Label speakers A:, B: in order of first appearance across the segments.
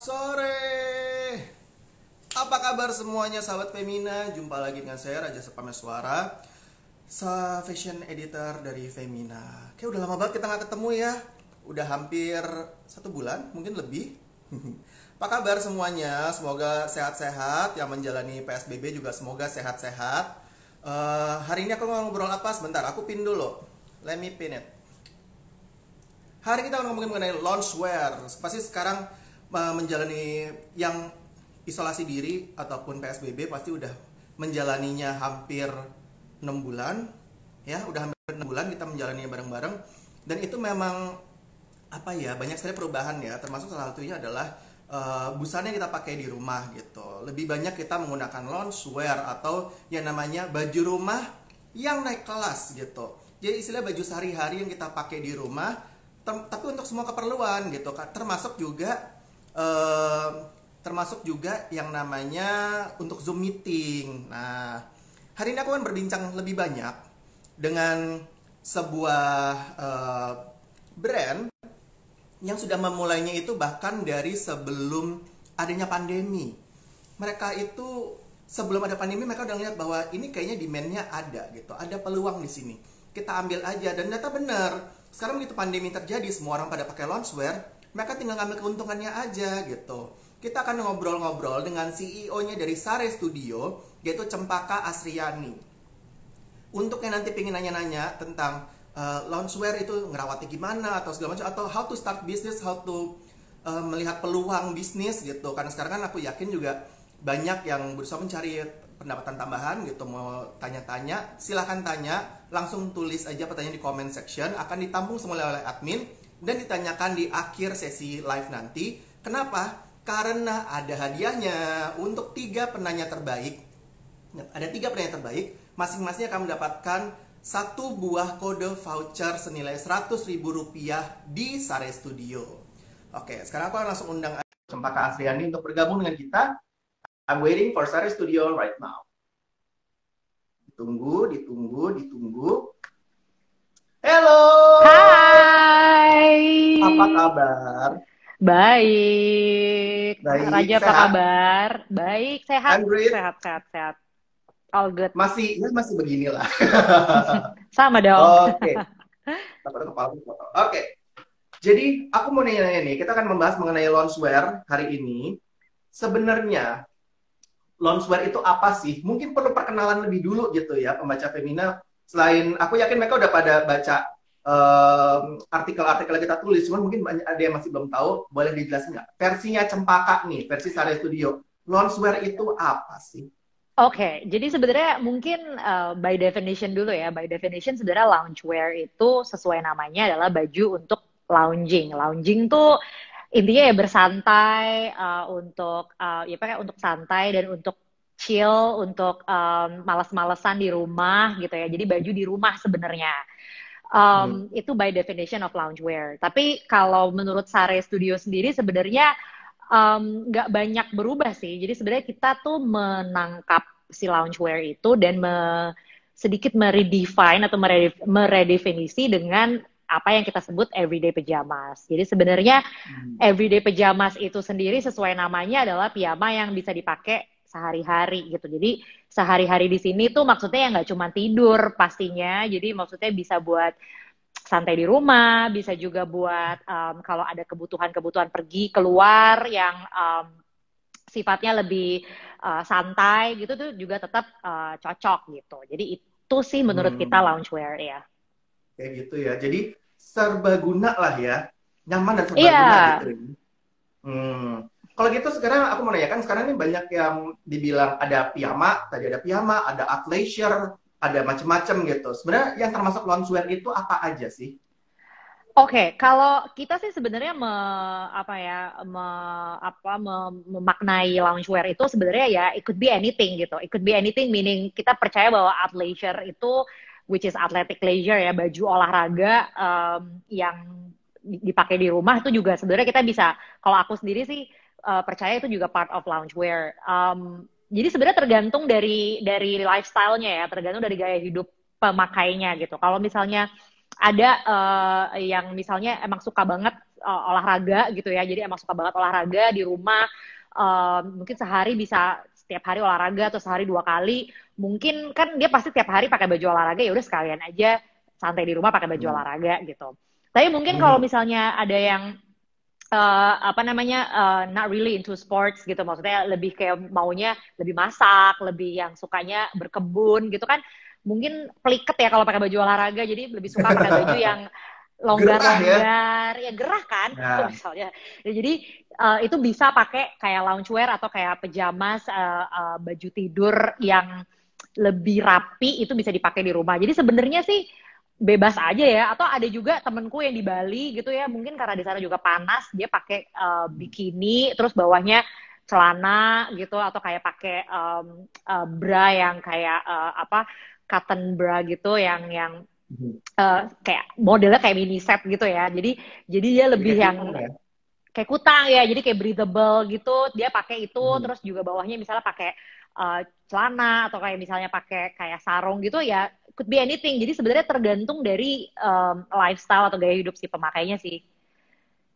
A: Sore, apa kabar semuanya sahabat Femina? Jumpa lagi dengan saya Raja Sepameswara, fashion editor dari Femina. Kayak udah lama banget kita nggak ketemu ya. Udah hampir 1 bulan, mungkin lebih. Apa kabar semuanya? Semoga sehat-sehat. Yang menjalani PSBB juga semoga sehat-sehat. Hari ini aku mau ngobrol apa? Sebentar, aku pin dulu. Let me pin it. Hari kita akan ngomongin mengenai loungewear. Pasti sekarang menjalani yang isolasi diri ataupun PSBB pasti udah menjalaninya hampir 6 bulan. Ya, udah hampir 6 bulan kita menjalaninya bareng-bareng. Dan itu memang apa ya, banyak sekali perubahan ya. Termasuk salah satunya adalah busana yang kita pakai di rumah gitu. Lebih banyak kita menggunakan loungewear atau yang namanya baju rumah yang naik kelas gitu. Jadi istilah baju sehari-hari yang kita pakai di rumah, tapi untuk semua keperluan gitu kan, termasuk juga yang namanya untuk Zoom meeting. Nah, hari ini aku akan berbincang lebih banyak dengan sebuah brand yang sudah memulainya itu bahkan dari sebelum adanya pandemi. Mereka itu sebelum ada pandemi mereka udah lihat bahwa ini kayaknya demand-nya ada gitu, ada peluang di sini. Kita ambil aja, dan ternyata benar. Sekarang begitu pandemi terjadi, semua orang pada pakai loungewear, mereka tinggal ngambil keuntungannya aja gitu. Kita akan ngobrol-ngobrol dengan CEO-nya dari Sare Studio, yaitu Cempaka Asriani. Untuk yang nanti pengen nanya-nanya tentang loungewear itu ngerawatnya gimana atau segala macam, atau how to start business, how to melihat peluang bisnis gitu. Karena sekarang kan aku yakin juga banyak yang berusaha mencari pendapatan tambahan gitu, mau tanya-tanya, silahkan tanya, langsung tulis aja pertanyaan di comment section, akan ditampung semua oleh admin dan ditanyakan di akhir sesi live nanti. Kenapa? Karena ada hadiahnya untuk 3 penanya terbaik. Ada 3 penanya terbaik, masing-masing akan mendapatkan 1 buah kode voucher senilai Rp100.000 di Sare Studio. Oke, sekarang aku akan langsung undang Cempaka Asriani untuk bergabung dengan kita. I'm waiting for Sare Studio right now. Ditunggu. Hello.
B: Hai.
A: Apa kabar?
B: Baik.
A: Baik,
B: Raja apa
A: sehat?
B: kabar? Baik, sehat,
A: I'm great.
B: sehat. All good.
A: Masih beginilah.
B: Sama dong.
A: Oke. Takutnya kepala aku. Oke. Jadi aku mau nanya-nanya nih, kita akan membahas mengenai loungewear hari ini. Sebenarnya loungewear itu apa sih? Mungkin perlu perkenalan lebih dulu gitu ya, pembaca Femina. Selain aku yakin mereka udah pada baca artikel-artikel yang kita tulis, cuman mungkin ada yang masih belum tahu. Boleh dijelasin nggak? Versinya Cempaka nih, versi Sare Studio. Loungewear itu apa sih?
B: Oke, jadi sebenarnya mungkin by definition dulu ya. By definition sebenarnya loungewear itu sesuai namanya adalah baju untuk lounging. Lounging tuh intinya ya bersantai, untuk ya pakai untuk santai dan untuk chill, untuk males-malesan di rumah gitu ya. Jadi baju di rumah sebenarnya.
A: Hmm.
B: Itu by definition of loungewear. Tapi kalau menurut Sare Studio sendiri sebenarnya nggak banyak berubah sih. Jadi sebenarnya kita tuh menangkap si loungewear itu dan sedikit meredefine atau meredefinisi dengan apa yang kita sebut everyday pajamas. Jadi sebenarnya
A: Hmm.
B: everyday pajamas itu sendiri sesuai namanya adalah piyama yang bisa dipakai sehari-hari gitu. Jadi sehari-hari di sini tuh maksudnya ya nggak cuma tidur pastinya. Jadi maksudnya bisa buat santai di rumah, bisa juga buat kalau ada kebutuhan-kebutuhan pergi keluar yang sifatnya lebih santai gitu tuh juga tetap cocok gitu. Jadi itu sih menurut kita
A: Hmm.
B: loungewear ya.
A: Kayak gitu ya. Jadi serbaguna lah ya. Nyaman dan
B: Iya.
A: serbaguna gitu ya. Kalau gitu sekarang aku mau nanyakan, sekarang ini banyak yang dibilang ada piyama, tadi ada piyama, ada athleisure, ada macam-macam gitu. Sebenarnya yang termasuk loungewear itu apa aja sih?
B: Oke, kalau kita sih sebenarnya memaknai loungewear itu sebenarnya ya it could be anything gitu. It could be anything meaning kita percaya bahwa athleisure itu which is athletic leisure ya, baju olahraga yang dipakai di rumah itu juga sebenarnya kita bisa, kalau aku sendiri sih percaya itu juga part of loungewear. Jadi sebenarnya tergantung dari lifestyle-nya ya, tergantung dari gaya hidup pemakainya gitu. Kalau misalnya ada yang misalnya emang suka banget olahraga gitu ya, jadi emang suka banget olahraga di rumah. Mungkin sehari bisa setiap hari olahraga atau sehari 2 kali. Mungkin kan dia pasti tiap hari pakai baju olahraga, ya udah sekalian aja santai di rumah pakai baju
A: Hmm.
B: olahraga gitu. Tapi mungkin kalau
A: Hmm.
B: misalnya ada yang apa namanya not really into sports gitu, maksudnya lebih kayak maunya lebih masak, lebih yang sukanya berkebun gitu kan, mungkin peliket ya kalau pakai baju olahraga, jadi lebih suka pakai baju yang
A: Gerah ya.
B: longgar-longgar, ya gerah kan kalau
A: Nah.
B: misalnya. Ya, jadi itu bisa pakai kayak loungewear atau kayak pajamas, baju tidur yang lebih rapi, itu bisa dipakai di rumah. Jadi sebenarnya sih bebas aja ya. Atau ada juga temenku yang di Bali gitu ya, mungkin karena di sana juga panas, dia pakai bikini, terus bawahnya celana gitu, atau kayak pakai bra yang kayak apa, cotton bra gitu, yang kayak modelnya kayak mini set gitu ya. Jadi dia
A: Jadi
B: lebih
A: kayak
B: yang
A: kutang ya.
B: kayak kutang ya, jadi kayak breathable gitu, dia pakai itu,
A: Hmm.
B: terus juga bawahnya misalnya pakai celana, atau kayak misalnya pakai kayak sarung gitu ya, could be anything. Jadi sebenarnya tergantung dari lifestyle atau gaya hidup si pemakainya sih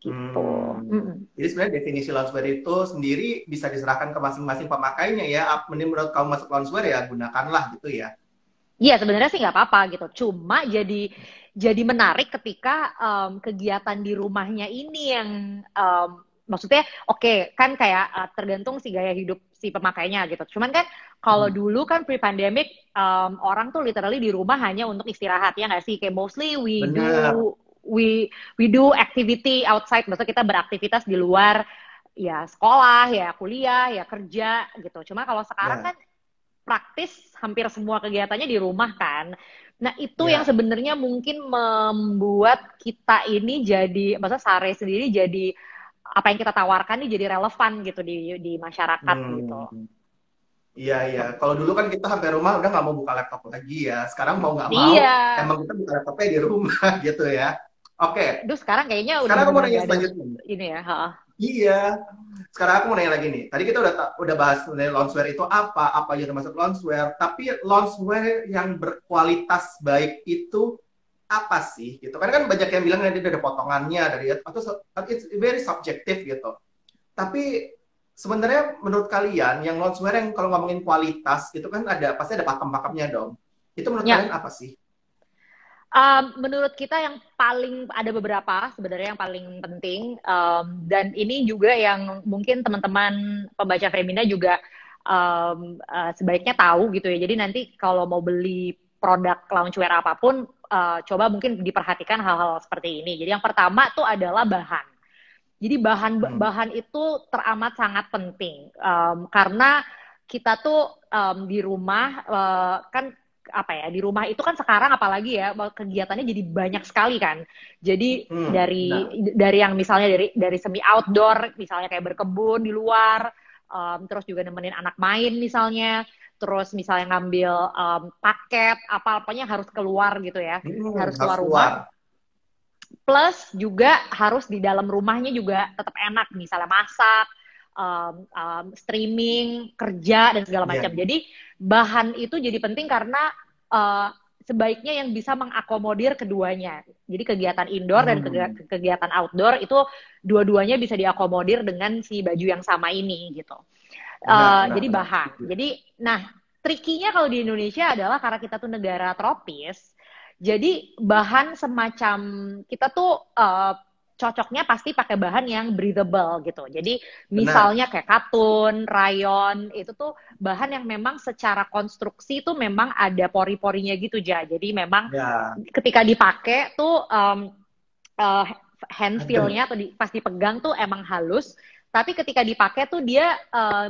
B: gitu.
A: Hmm. Jadi sebenarnya definisi loungewear itu sendiri bisa diserahkan ke masing-masing pemakainya ya. Menurut kamu masuk loungewear ya gunakanlah gitu ya.
B: Iya sebenarnya sih nggak apa-apa gitu. Cuma jadi menarik ketika kegiatan di rumahnya ini yang maksudnya oke, kan kayak tergantung si gaya hidup si pemakainya gitu. Cuman kan kalau
A: Hmm.
B: dulu kan pre-pandemic orang tuh literally di rumah hanya untuk istirahat ya nggak sih? Kayak mostly
A: Benar.
B: we do activity outside. Maksudnya kita beraktivitas di luar, ya sekolah, ya kuliah, ya kerja gitu. Cuma kalau sekarang
A: Ya,
B: kan praktis hampir semua kegiatannya di rumah kan. Nah, itu yang
A: ya.
B: sebenarnya mungkin membuat kita ini jadi, maksudnya Sare sendiri jadi apa yang kita tawarkan ini jadi relevan gitu di masyarakat gitu.
A: Hmm. Iya, iya. Kalau dulu kan kita sampai rumah udah nggak mau buka laptop lagi ya. Sekarang mau nggak mau,
B: Iya.
A: emang kita buka laptopnya di rumah gitu ya. Oke,
B: Duh, sekarang kayaknya udah
A: sekarang aku mau
B: bener-bener
A: nanya
B: gak ada
A: selanjutnya.
B: ini ya. Ha.
A: Iya. Sekarang aku mau nanya lagi nih. Tadi kita udah bahas mengenai loungewear itu apa aja termasuk loungewear. Tapi loungewear yang berkualitas baik itu apa sih? Gitu. Karena kan banyak yang bilang nanti ada potongannya dari atau it's very subjective gitu. Tapi sebenarnya menurut kalian yang loungewear yang kalau ngomongin kualitas itu kan ada pasti ada pakem-pakemnya dong. Itu menurut
B: Ya,
A: kalian apa sih?
B: menurut kita yang paling ada beberapa sebenarnya yang paling penting, dan ini juga yang mungkin teman-teman pembaca Femina juga sebaiknya tahu gitu ya. Jadi nanti kalau mau beli produk loungewear apapun, coba mungkin diperhatikan hal-hal seperti ini. Jadi yang pertama tuh adalah bahan. Jadi
A: Hmm.
B: bahan itu teramat sangat penting, karena kita tuh di rumah kan apa ya, di rumah itu kan sekarang apalagi ya kegiatannya jadi banyak sekali kan. Jadi dari
A: Benar.
B: yang misalnya dari semi outdoor, misalnya kayak berkebun di luar, terus juga nemenin anak main misalnya, terus misalnya ngambil paket apa-apanya harus keluar gitu ya, harus
A: Harus
B: keluar rumah.
A: keluar.
B: Plus juga harus di dalam rumahnya juga tetap enak, misalnya masak, streaming, kerja dan segala
A: Iya.
B: macam. Jadi bahan itu jadi penting karena uh, sebaiknya yang bisa mengakomodir keduanya. Jadi kegiatan indoor dan
A: Hmm.
B: kegiatan outdoor itu dua-duanya bisa diakomodir dengan si baju yang sama ini gitu.
A: Benar, benar,
B: Jadi
A: benar.
B: bahan.
A: Setuju.
B: Jadi, nah, trikinya kalau di Indonesia adalah karena kita tuh negara tropis, jadi bahan semacam kita tuh cocoknya pasti pakai bahan yang breathable gitu. Jadi
A: Benar.
B: misalnya kayak katun, rayon, itu tuh bahan yang memang secara konstruksi tuh memang ada pori-porinya gitu ja. Jadi memang
A: Ya,
B: ketika dipakai tuh uh, hand
A: adem.
B: feel-nya atau pas dipegang tuh emang halus, tapi ketika dipakai tuh dia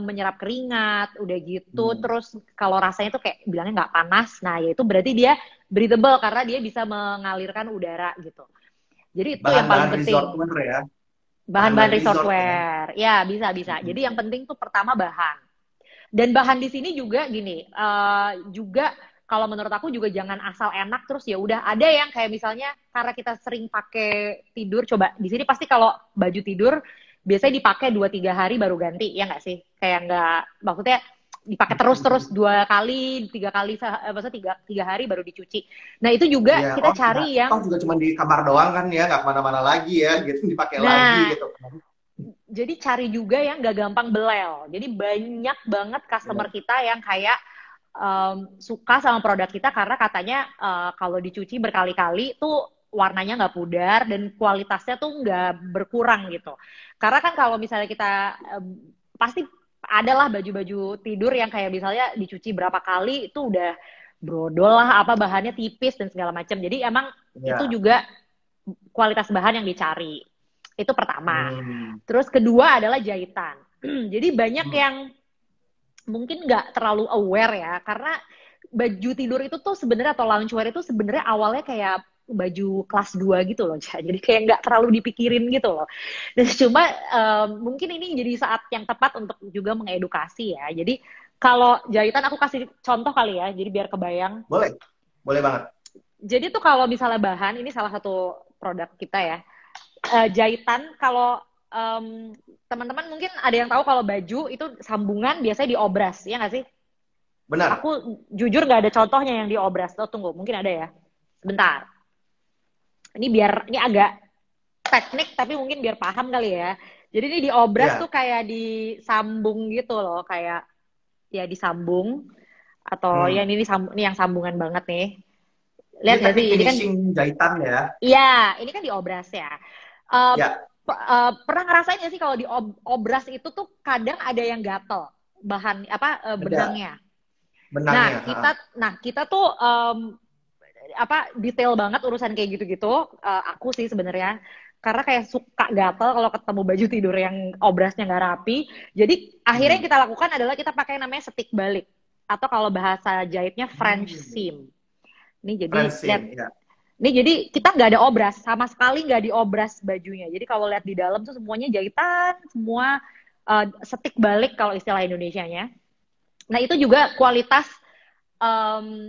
B: menyerap keringat, udah gitu.
A: Hmm.
B: Terus kalau rasanya tuh kayak bilangnya nggak panas, nah ya itu berarti dia breathable karena dia bisa mengalirkan udara gitu. Jadi itu yang paling
A: Bahan-bahan resort
B: penting.
A: wear ya.
B: Bahan-bahan
A: Bahan-bahan
B: resort
A: resort ya.
B: wear, ya bisa bisa. Jadi yang
A: Hmm.
B: penting tuh pertama bahan. Dan bahan di sini juga gini, juga kalau menurut aku juga jangan asal enak terus ya udah. Ada yang kayak misalnya karena kita sering pakai tidur, coba di sini pasti kalau baju tidur biasanya dipakai 2-3 hari baru ganti, ya nggak sih? Kayak nggak, maksudnya dipakai terus-terus 2 kali, 3 kali, maksudnya tiga hari baru dicuci. Nah itu juga
A: Iya,
B: kita
A: oh enggak.
B: cari yang,
A: Toh juga cuma di kamar doang kan ya, nggak kemana-mana lagi ya, gitu dipakai lagi
B: nah
A: gitu.
B: jadi cari juga yang gak gampang belel. Jadi banyak banget customer
A: Ya.
B: kita yang kayak suka sama produk kita karena katanya kalau dicuci berkali-kali tuh warnanya nggak pudar dan kualitasnya tuh nggak berkurang gitu. Karena kan kalau misalnya kita pasti adalah baju-baju tidur yang kayak misalnya dicuci berapa kali itu udah brodol lah, apa bahannya tipis dan segala macam. Jadi emang itu
A: Ya.
B: juga kualitas bahan yang dicari. Itu pertama.
A: Hmm.
B: Terus kedua adalah jahitan. Jadi banyak
A: Hmm.
B: yang mungkin nggak terlalu aware ya, karena baju tidur itu tuh sebenarnya atau loungewear itu sebenarnya awalnya kayak baju kelas 2 gitu loh, jadi kayak nggak terlalu dipikirin gitu loh. Dan cuma mungkin ini jadi saat yang tepat untuk juga mengedukasi ya. Jadi kalau jahitan aku kasih contoh kali ya, jadi biar kebayang.
A: Boleh, boleh banget.
B: Jadi tuh kalau misalnya bahan, ini salah satu produk kita ya, jahitan kalau teman-teman mungkin ada yang tahu kalau baju itu sambungan biasanya diobras, ya nggak sih?
A: Benar.
B: Aku jujur nggak ada contohnya yang diobras. Oh, tunggu, mungkin ada ya. Sebentar. Ini agak teknik tapi mungkin biar paham kali ya. Jadi ini diobras tuh
A: Ya.
B: kayak disambung gitu loh, kayak ya disambung atau ya
A: Hmm.
B: ini yang sambungan banget nih.
A: Ini
B: Lihat nggak
A: teknik
B: sih? Ini kan
A: finishing jahitan ya.
B: iya, ini kan diobras ya. Uh,
A: Ya,
B: Pernah ngerasain nggak sih kalau diobras itu tuh kadang ada yang gatel bahan apa
A: ada
B: benangnya.
A: benangnya. Ha.
B: Nah kita tuh apa detail banget urusan kayak gitu-gitu. Aku sih sebenarnya karena kayak suka gatel kalau ketemu baju tidur yang obrasnya nggak rapi. Jadi akhirnya yang
A: Hmm.
B: kita lakukan adalah kita pakai namanya setik balik atau kalau bahasa jahitnya French
A: Hmm.
B: seam. Ini jadi lihat,
A: Francine, ya.
B: ini jadi kita nggak ada obras sama sekali, nggak diobras bajunya. Jadi kalau lihat di dalam tuh semuanya jahitan, semua setik balik kalau istilah Indonesianya. Nah itu juga kualitas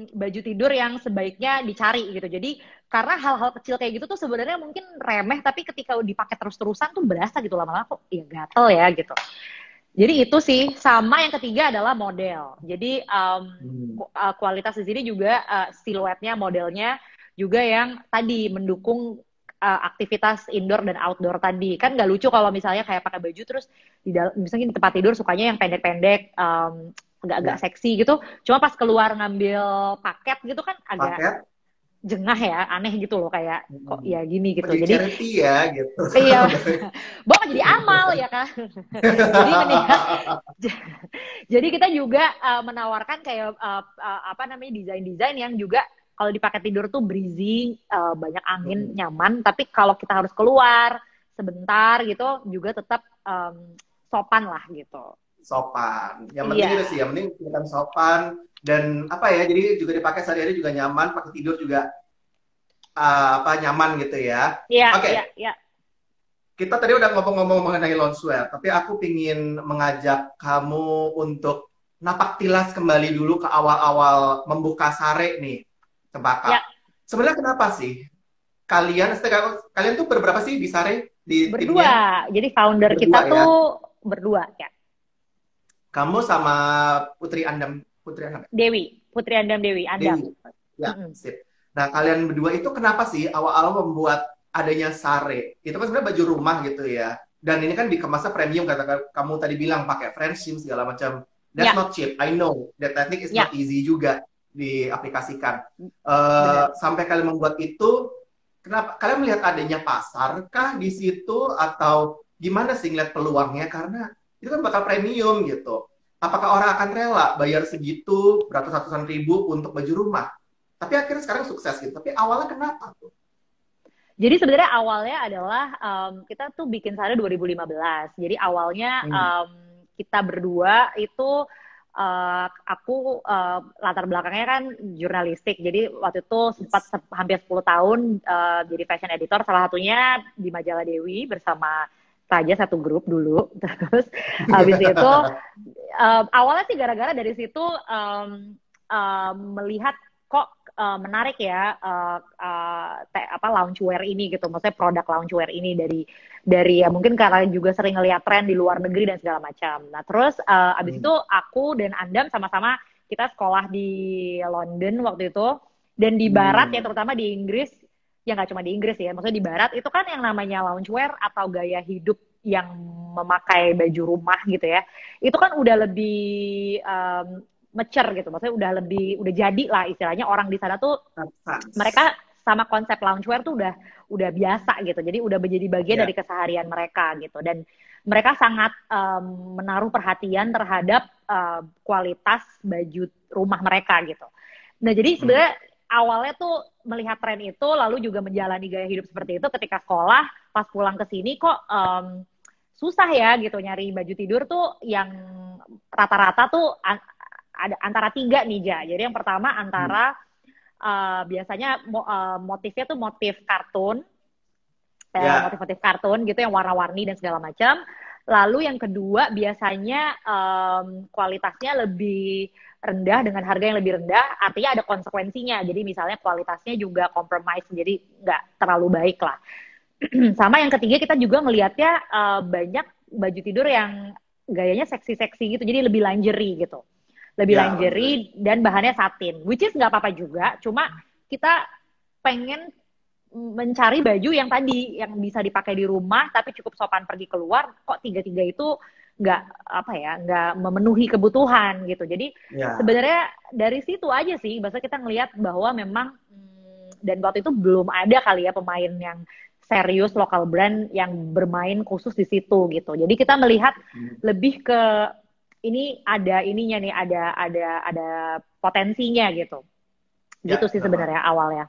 B: baju tidur yang sebaiknya dicari gitu. Jadi karena hal-hal kecil kayak gitu tuh sebenarnya mungkin remeh, tapi ketika dipakai terus-terusan tuh berasa gitu lama-lama kok ya gatel ya gitu. Jadi itu sih, sama yang ketiga adalah model. Jadi
A: Hmm.
B: kualitas di sini juga siluetnya, modelnya juga yang tadi mendukung aktivitas indoor dan outdoor tadi. Kan nggak lucu kalau misalnya kayak pakai baju terus misalnya di tempat tidur sukanya yang pendek-pendek, agak-agak
A: Ya,
B: seksi gitu. Cuma pas keluar ngambil paket gitu kan agak
A: paket.
B: jengah ya, aneh gitu loh kayak kok
A: Hmm.
B: ya gini
A: Kok
B: gitu.
A: jadi
B: Jadi
A: charity ya gitu.
B: iya, bawa jadi amal ya kan. Jadi mendingan jadi kita juga menawarkan kayak apa namanya desain-desain yang juga kalau dipakai tidur tuh breezy, banyak angin,
A: Hmm.
B: nyaman. Tapi kalau kita harus keluar sebentar gitu juga tetap sopan lah gitu.
A: Sopan. Yang penting itu
B: Iya,
A: sih, yang penting kelihatan sopan dan apa ya, jadi juga dipakai sehari-hari juga nyaman, pakai tidur juga apa nyaman gitu ya.
B: iya,
A: Oke,
B: iya, iya.
A: kita tadi udah ngomong-ngomong mengenai loungewear, tapi aku pingin mengajak kamu untuk napak tilas kembali dulu ke awal-awal membuka Sare nih,
B: Ya,
A: Cempaka. Sebenarnya kenapa sih kalian tuh berberapa sih di Sare di timnya?
B: berdua. Jadi founder kita
A: Berdua ya.
B: tuh berdua ya.
A: Kamu sama Putri Andam,
B: Dewi, Putri Andam Dewi, Andam.
A: Dewi. Ya,
B: Mm-mm.
A: sip. Nah, kalian berdua itu kenapa sih awal-awal membuat adanya Sare? Itu kan sebenarnya baju rumah gitu ya. Dan ini kan dikemasnya premium, kata kamu tadi bilang pakai friendship segala macam. That's
B: Ya,
A: not cheap. I know that technique is
B: ya,
A: not easy juga diaplikasikan.
B: benar.
A: Sampai kalian membuat itu, kenapa kalian melihat adanya pasar kah di situ atau gimana sih ngeliat peluangnya? Karena itu kan bakal premium gitu. Apakah orang akan rela bayar segitu beratus-ratusan ribu untuk baju rumah? Tapi akhirnya sekarang sukses gitu. Tapi awalnya kenapa tuh?
B: Jadi sebenarnya awalnya adalah kita tuh bikin Sare 2015. Jadi awalnya
A: Hmm.
B: kita berdua itu aku latar belakangnya kan jurnalistik. Jadi waktu itu sempat
A: Yes.
B: hampir 10 tahun jadi fashion editor, salah satunya di Majalah Dewi bersama Raja, satu grup dulu. Terus habis itu awalnya sih gara-gara dari situ melihat kok menarik ya loungewear ini gitu. Maksudnya produk loungewear ini dari ya mungkin karena juga sering ngeliat tren di luar negeri dan segala macam. Nah, terus abis itu aku dan Andam sama-sama kita sekolah di London waktu itu, dan di Barat ya, terutama di Inggris, ya nggak cuma di Inggris ya, maksudnya di Barat itu kan yang namanya loungewear atau gaya hidup yang memakai baju rumah gitu ya, itu kan udah lebih mature gitu, maksudnya udah jadi lah istilahnya, orang di sana tuh mereka sama konsep loungewear tuh udah biasa gitu, jadi udah menjadi bagian dari keseharian mereka gitu, dan mereka sangat menaruh perhatian terhadap kualitas baju rumah mereka gitu. Nah, jadi sebenarnya awalnya tuh melihat tren itu, lalu juga menjalani gaya hidup seperti itu ketika sekolah, pas pulang ke sini kok susah ya gitu nyari baju tidur tuh yang rata-rata tuh ada antara 3 nih, Ja. Jadi yang pertama antara biasanya motifnya tuh motif kartun, motif-motif kartun gitu yang warna-warni dan segala macam. Lalu yang kedua biasanya kualitasnya lebih rendah dengan harga yang lebih rendah, artinya ada konsekuensinya. Jadi misalnya kualitasnya juga compromise, jadi nggak terlalu baik lah. Sama yang ketiga kita juga melihatnya banyak baju tidur yang gayanya seksi-seksi gitu, jadi lebih lingerie gitu. Lebih lingerie dan bahannya satin, which is nggak apa-apa juga, cuma kita pengen mencari baju yang tadi yang bisa dipakai di rumah tapi cukup sopan pergi keluar. Kok tiga-tiga itu nggak memenuhi kebutuhan gitu. Jadi sebenarnya dari situ aja sih, bahasa kita ngelihat bahwa memang dan waktu itu belum ada kali ya pemain yang serius lokal brand yang bermain khusus di situ gitu. Jadi kita melihat lebih ke ini ada ininya nih, ada potensinya gitu. Gitu sih sebenarnya awalnya.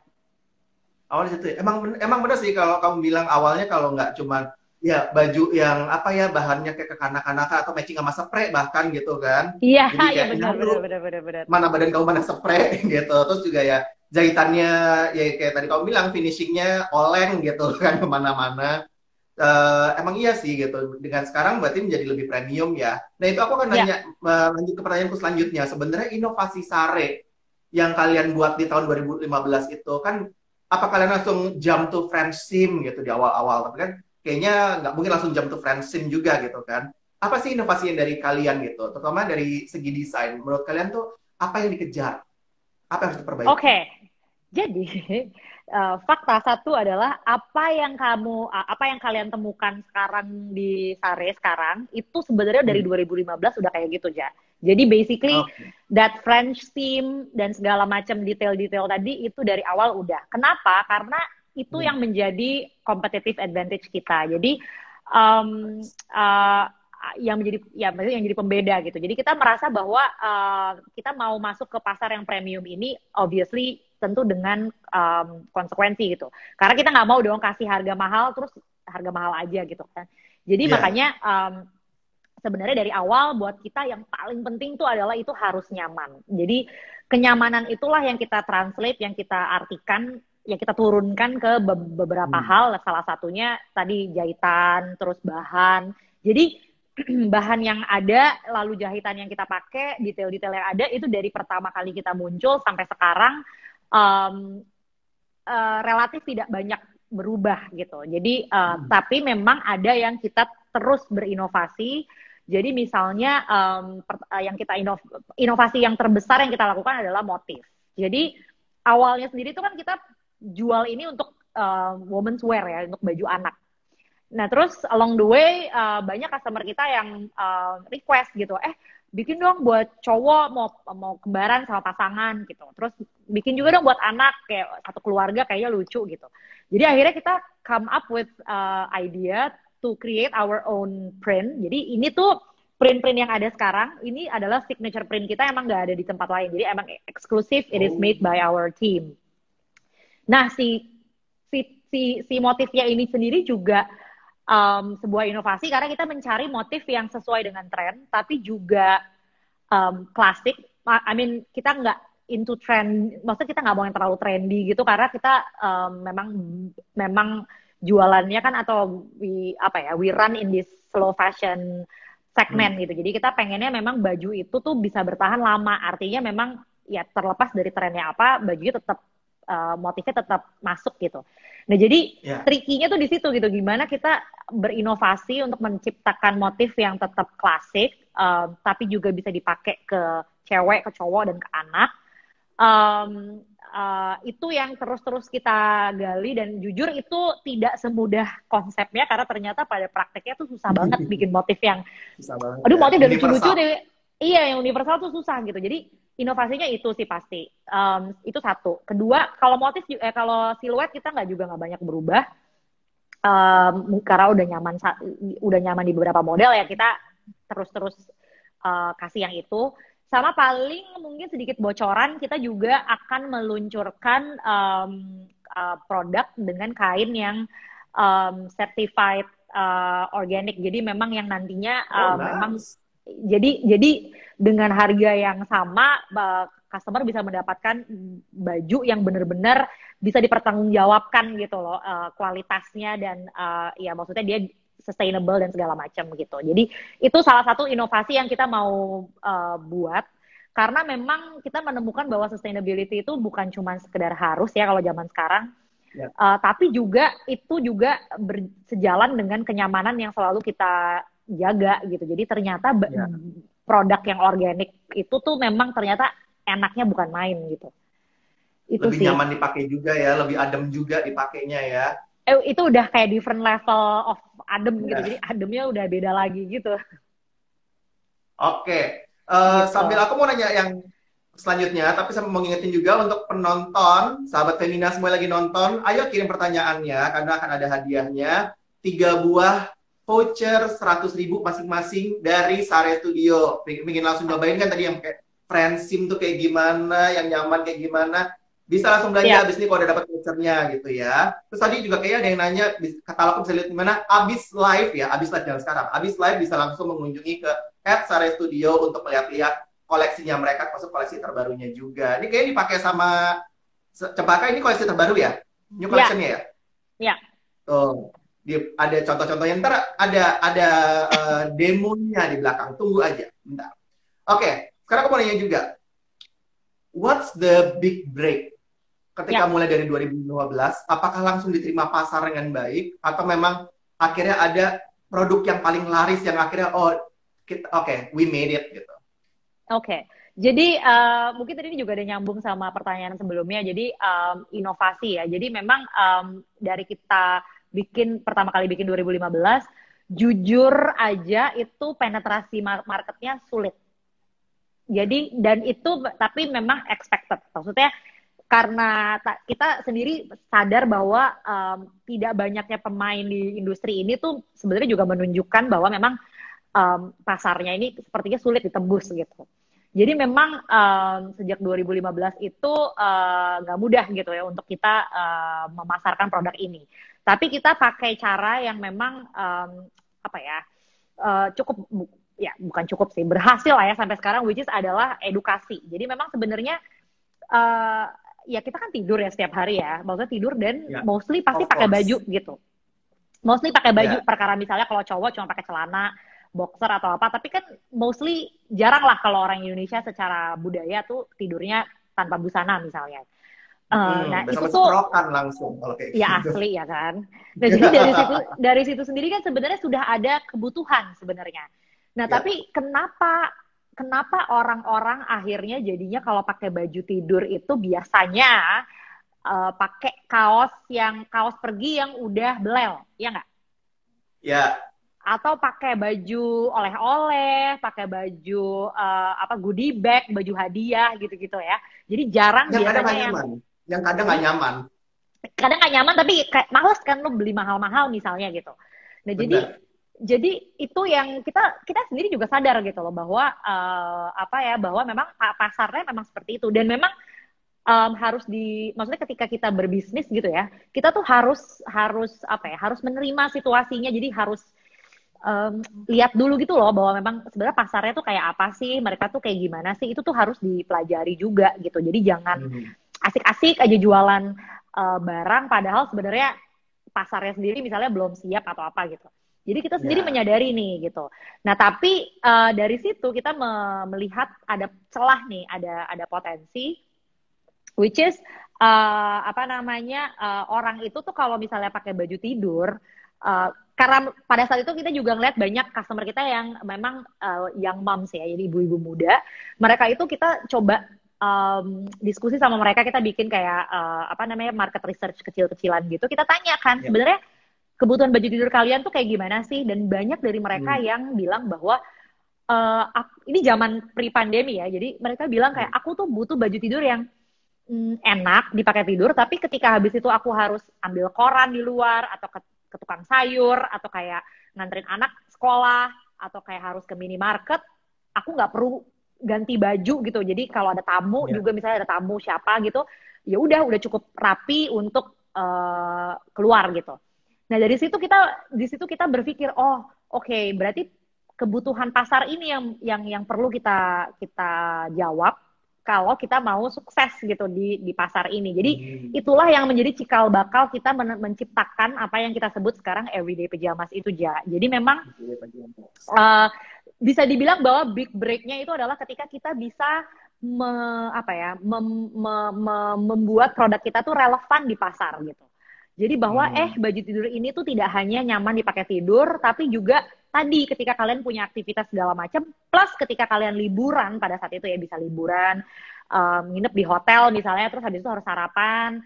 A: Awalnya situ. Emang benar sih kalau kamu bilang awalnya, kalau nggak cuma ya baju yang apa ya bahannya kayak kekanak-kanakan atau matching sama spray bahkan gitu kan.
B: Iya,
A: Jadi kayak
B: benar.
A: Mana badan kamu mana spray gitu. Terus juga ya jahitannya ya kayak tadi kamu bilang finishingnya oleng gitu kan kemana-mana. Emang iya sih gitu. Dengan sekarang berarti menjadi lebih premium ya. Nah itu aku akan nanya lanjut ke pertanyaanku selanjutnya. Sebenarnya inovasi Sare yang kalian buat di tahun 2015 itu kan, apa kalian langsung jump to friendship gitu di awal-awal? Tapi kan kayaknya nggak mungkin langsung jump to friendship juga gitu kan. Apa sih inovasi yang dari kalian gitu? Terutama dari segi desain. Menurut kalian tuh apa yang dikejar? Apa yang harus diperbaiki?
B: Oke. Jadi fakta satu adalah apa yang kalian temukan sekarang di Sare sekarang itu sebenarnya dari 2015 udah kayak gitu, Ja. Jadi basically that French theme dan segala macam detail-detail tadi itu dari awal udah. Kenapa? Karena itu yang menjadi competitive advantage kita. Jadi maksudnya yang jadi pembeda gitu. Jadi kita merasa bahwa kita mau masuk ke pasar yang premium ini obviously tentu dengan konsekuensi gitu. Karena kita nggak mau dong kasih harga mahal terus harga mahal aja gitu kan. Jadi makanya sebenarnya dari awal buat kita yang paling penting tuh adalah itu harus nyaman. Jadi kenyamanan itulah yang kita translate, yang kita artikan, yang kita turunkan ke beberapa hal. Salah satunya tadi jahitan, terus bahan. Jadi bahan yang ada, lalu jahitan yang kita pakai, detail-detail yang ada itu dari pertama kali kita muncul sampai sekarang relatif tidak banyak berubah gitu. Jadi tapi memang ada yang kita terus berinovasi. Jadi misalnya inovasi yang terbesar yang kita lakukan adalah motif. Jadi awalnya sendiri itu kan kita jual ini untuk women's wear ya, untuk baju anak. Nah terus along the way banyak customer kita yang request gitu, bikin dong buat cowok mau kembaran sama pasangan gitu. Terus bikin juga dong buat anak, kayak satu keluarga kayaknya lucu gitu. Jadi akhirnya kita come up with idea to create our own print. Jadi ini tuh print-print yang ada sekarang, ini adalah signature print kita, emang nggak ada di tempat lain. Jadi emang eksklusif, it is made by our team. Nah si motifnya ini sendiri juga sebuah inovasi karena kita mencari motif yang sesuai dengan tren, tapi juga klasik. I mean kita nggak into trend, maksudnya kita nggak mau yang terlalu trendy gitu karena kita memang jualannya kan atau we run in this slow fashion segment gitu. Jadi kita pengennya memang baju itu tuh bisa bertahan lama. Artinya memang ya terlepas dari trennya apa, bajunya tetap motifnya tetap masuk gitu. Nah jadi
A: Ya.
B: trikinya tuh di situ gitu, gimana kita berinovasi untuk menciptakan motif yang tetap klasik, tapi juga bisa dipakai ke cewek, ke cowok, dan ke anak. Itu yang terus-terus kita gali, dan jujur itu tidak semudah konsepnya, karena ternyata pada prakteknya tuh susah banget bikin motif yang,
A: Susah banget
B: aduh
A: ya.
B: motif udah lucu-lucu
A: Universal.
B: deh. Iya, yang universal tuh susah gitu. Jadi inovasinya itu sih pasti. Itu satu. Kedua, kalau motif, kalau siluet kita nggak banyak berubah. Karena udah nyaman di beberapa model ya, kita terus-terus kasih yang itu. Sama paling mungkin sedikit bocoran, kita juga akan meluncurkan produk dengan kain yang certified organic. Jadi memang yang nantinya
A: Oh,
B: memang
A: nice.
B: jadi dengan harga yang sama, customer bisa mendapatkan baju yang benar-benar bisa dipertanggungjawabkan gitu loh, kualitasnya, dan ya maksudnya dia sustainable dan segala macam gitu. Jadi itu salah satu inovasi yang kita mau buat, karena memang kita menemukan bahwa sustainability itu bukan cuma sekedar harus ya kalau zaman sekarang,
A: Ya.
B: tapi juga itu juga sejalan dengan kenyamanan yang selalu kita jaga gitu. Jadi ternyata
A: Ya.
B: produk yang organik itu tuh memang ternyata enaknya bukan main gitu. Itu
A: Lebih
B: sih.
A: nyaman dipakai juga ya, lebih adem juga dipakainya ya.
B: Itu udah kayak different level of adem gitu. Jadi
A: Ya.
B: ademnya udah beda lagi gitu.
A: Oke.
B: Gitu.
A: Sambil aku mau nanya yang selanjutnya, tapi saya mau ngingetin juga untuk penonton, sahabat Femina semua lagi nonton, ayo kirim pertanyaannya, karena akan ada hadiahnya. 3 buah voucher 100.000 masing-masing dari Sare Studio. Pengen langsung nyobain kan tadi yang kayak friendsim tuh kayak gimana, yang nyaman kayak gimana. Bisa langsung belanja
B: Ya.
A: abis ini kalau udah dapat vouchernya gitu ya. Terus tadi juga kayak ada yang nanya, katalog bisa lihat gimana, abis live ya, abis live jangan sekarang. Abis live bisa langsung mengunjungi ke @Sare Studio untuk melihat-lihat koleksinya mereka, masuk koleksi terbarunya juga. Ini kayaknya dipakai sama Cempaka, ini koleksi terbaru ya? New collectionnya ya?
B: Ya.
A: Tuh. Ada contoh-contohnya, ntar ada demonya di belakang. Tunggu aja, bentar. Oke, sekarang aku mau nanya juga. What's the big break? Ketika
B: Ya.
A: mulai dari 2015, apakah langsung diterima pasar dengan baik? Atau memang akhirnya ada produk yang paling laris yang akhirnya, oke, we made it gitu.
B: Oke. Jadi mungkin tadi ini juga ada nyambung sama pertanyaan sebelumnya. Jadi inovasi ya. Jadi memang dari kita pertama kali bikin 2015, jujur aja itu penetrasi marketnya sulit. Jadi dan itu tapi memang expected. Maksudnya karena kita sendiri sadar bahwa tidak banyaknya pemain di industri ini tuh sebenarnya juga menunjukkan bahwa memang pasarnya ini sepertinya sulit ditembus gitu. Jadi memang sejak 2015 itu nggak mudah gitu ya untuk kita memasarkan produk ini. Tapi kita pakai cara yang memang cukup, ya bukan cukup sih, berhasil lah ya sampai sekarang, which is adalah edukasi. Jadi memang sebenarnya ya kita kan tidur ya setiap hari ya, maksudnya tidur dan mostly pasti pakai baju gitu. Mostly pakai baju, perkara misalnya kalau cowok cuma pakai celana, boxer atau apa, tapi kan mostly jarang lah kalau orang Indonesia secara budaya tuh tidurnya tanpa busana misalnya. Nah itu tuh
A: langsung kalau kayak
B: ya
A: gitu.
B: asli ya kan. Nah jadi dari situ sendiri kan sebenarnya sudah ada kebutuhan sebenarnya. Nah tapi kenapa orang-orang akhirnya jadinya kalau pakai baju tidur itu biasanya pakai kaos pergi yang udah belel, ya nggak?
A: Ya.
B: Atau pakai baju oleh-oleh, pakai baju goodie bag, baju hadiah gitu-gitu ya. Jadi jarang
A: yang
B: biasanya
A: yang kadang nggak nyaman.
B: Kadang nggak nyaman tapi kayak males kan lo beli mahal-mahal misalnya gitu. Nah jadi itu yang kita sendiri juga sadar gitu loh bahwa bahwa memang pasarnya memang seperti itu, dan memang maksudnya ketika kita berbisnis gitu ya, kita tuh harus menerima situasinya. Jadi harus lihat dulu gitu loh bahwa memang sebenarnya pasarnya tuh kayak apa sih, mereka tuh kayak gimana sih, itu tuh harus dipelajari juga gitu. Jadi jangan asik-asik aja jualan barang padahal sebenarnya pasarnya sendiri misalnya belum siap atau apa gitu. Jadi kita sendiri
A: Ya.
B: menyadari nih gitu. Nah tapi dari situ kita melihat ada celah nih, ada potensi, which is apa namanya orang itu tuh kalau misalnya pakai baju tidur, karena pada saat itu kita juga ngeliat banyak customer kita yang memang young moms ya, jadi ibu-ibu muda. Mereka itu kita coba diskusi sama mereka, kita bikin kayak apa namanya market research kecil-kecilan gitu. Kita tanyakan
A: Ya.
B: sebenarnya kebutuhan baju tidur kalian tuh kayak gimana sih? Dan banyak dari mereka
A: Hmm.
B: yang bilang bahwa ini zaman pre-pandemi ya, jadi mereka bilang kayak
A: Hmm.
B: aku tuh butuh baju tidur yang enak dipakai tidur, tapi ketika habis itu aku harus ambil koran di luar atau ke tukang sayur atau kayak nganterin anak sekolah atau kayak harus ke minimarket, aku nggak perlu ganti baju gitu. Jadi kalau ada tamu
A: Ya.
B: juga, misalnya ada tamu siapa gitu, ya udah cukup rapi untuk keluar gitu. Nah di situ kita berpikir, oh oke, berarti kebutuhan pasar ini yang perlu kita kita jawab kalau kita mau sukses gitu di pasar ini. Jadi
A: Hmm.
B: itulah yang menjadi cikal bakal kita menciptakan apa yang kita sebut sekarang everyday pajamas itu, Ja. Jadi memang uh, bisa dibilang bahwa big break-nya itu adalah ketika kita bisa apa ya, membuat produk kita tuh relevan di pasar gitu. Jadi bahwa
A: Hmm.
B: baju tidur ini tuh tidak hanya nyaman dipakai tidur, tapi juga tadi ketika kalian punya aktivitas segala macam, plus ketika kalian liburan pada saat itu ya, bisa liburan, nginep di hotel misalnya, terus habis itu harus sarapan,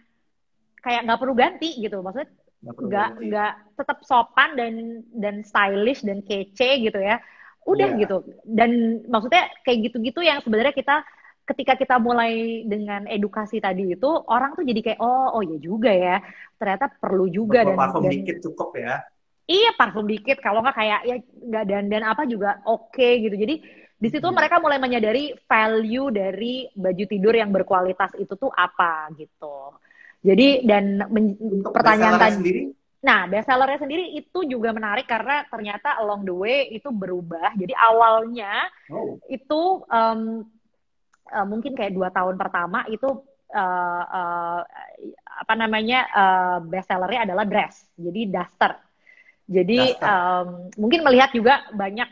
B: kayak nggak perlu ganti gitu, maksudnya
A: Nggak perlu ganti.
B: nggak tetap sopan dan stylish dan kece gitu ya, udah
A: Iya.
B: gitu. Dan maksudnya kayak gitu-gitu yang sebenarnya kita ketika kita mulai dengan edukasi tadi itu, orang tuh jadi kayak oh ya juga ya, ternyata perlu juga.
A: Botol
B: dan
A: parfum
B: dan
A: dikit cukup ya.
B: iya, parfum dikit, kalau nggak kayak ya nggak dandan apa juga oke gitu. Jadi di situ
A: Hmm.
B: mereka mulai menyadari value dari baju tidur yang berkualitas itu tuh apa gitu. Jadi dan
A: Untuk
B: pertanyaan
A: bestsellernya
B: tadi,
A: sendiri?
B: nah bestsellernya sendiri itu juga menarik karena ternyata along the way itu berubah. Jadi awalnya
A: Oh.
B: itu mungkin kayak 2 tahun pertama itu uh, uh, apa namanya bestsellernya adalah dress, jadi daster. Jadi
A: Daster.
B: mungkin melihat juga banyak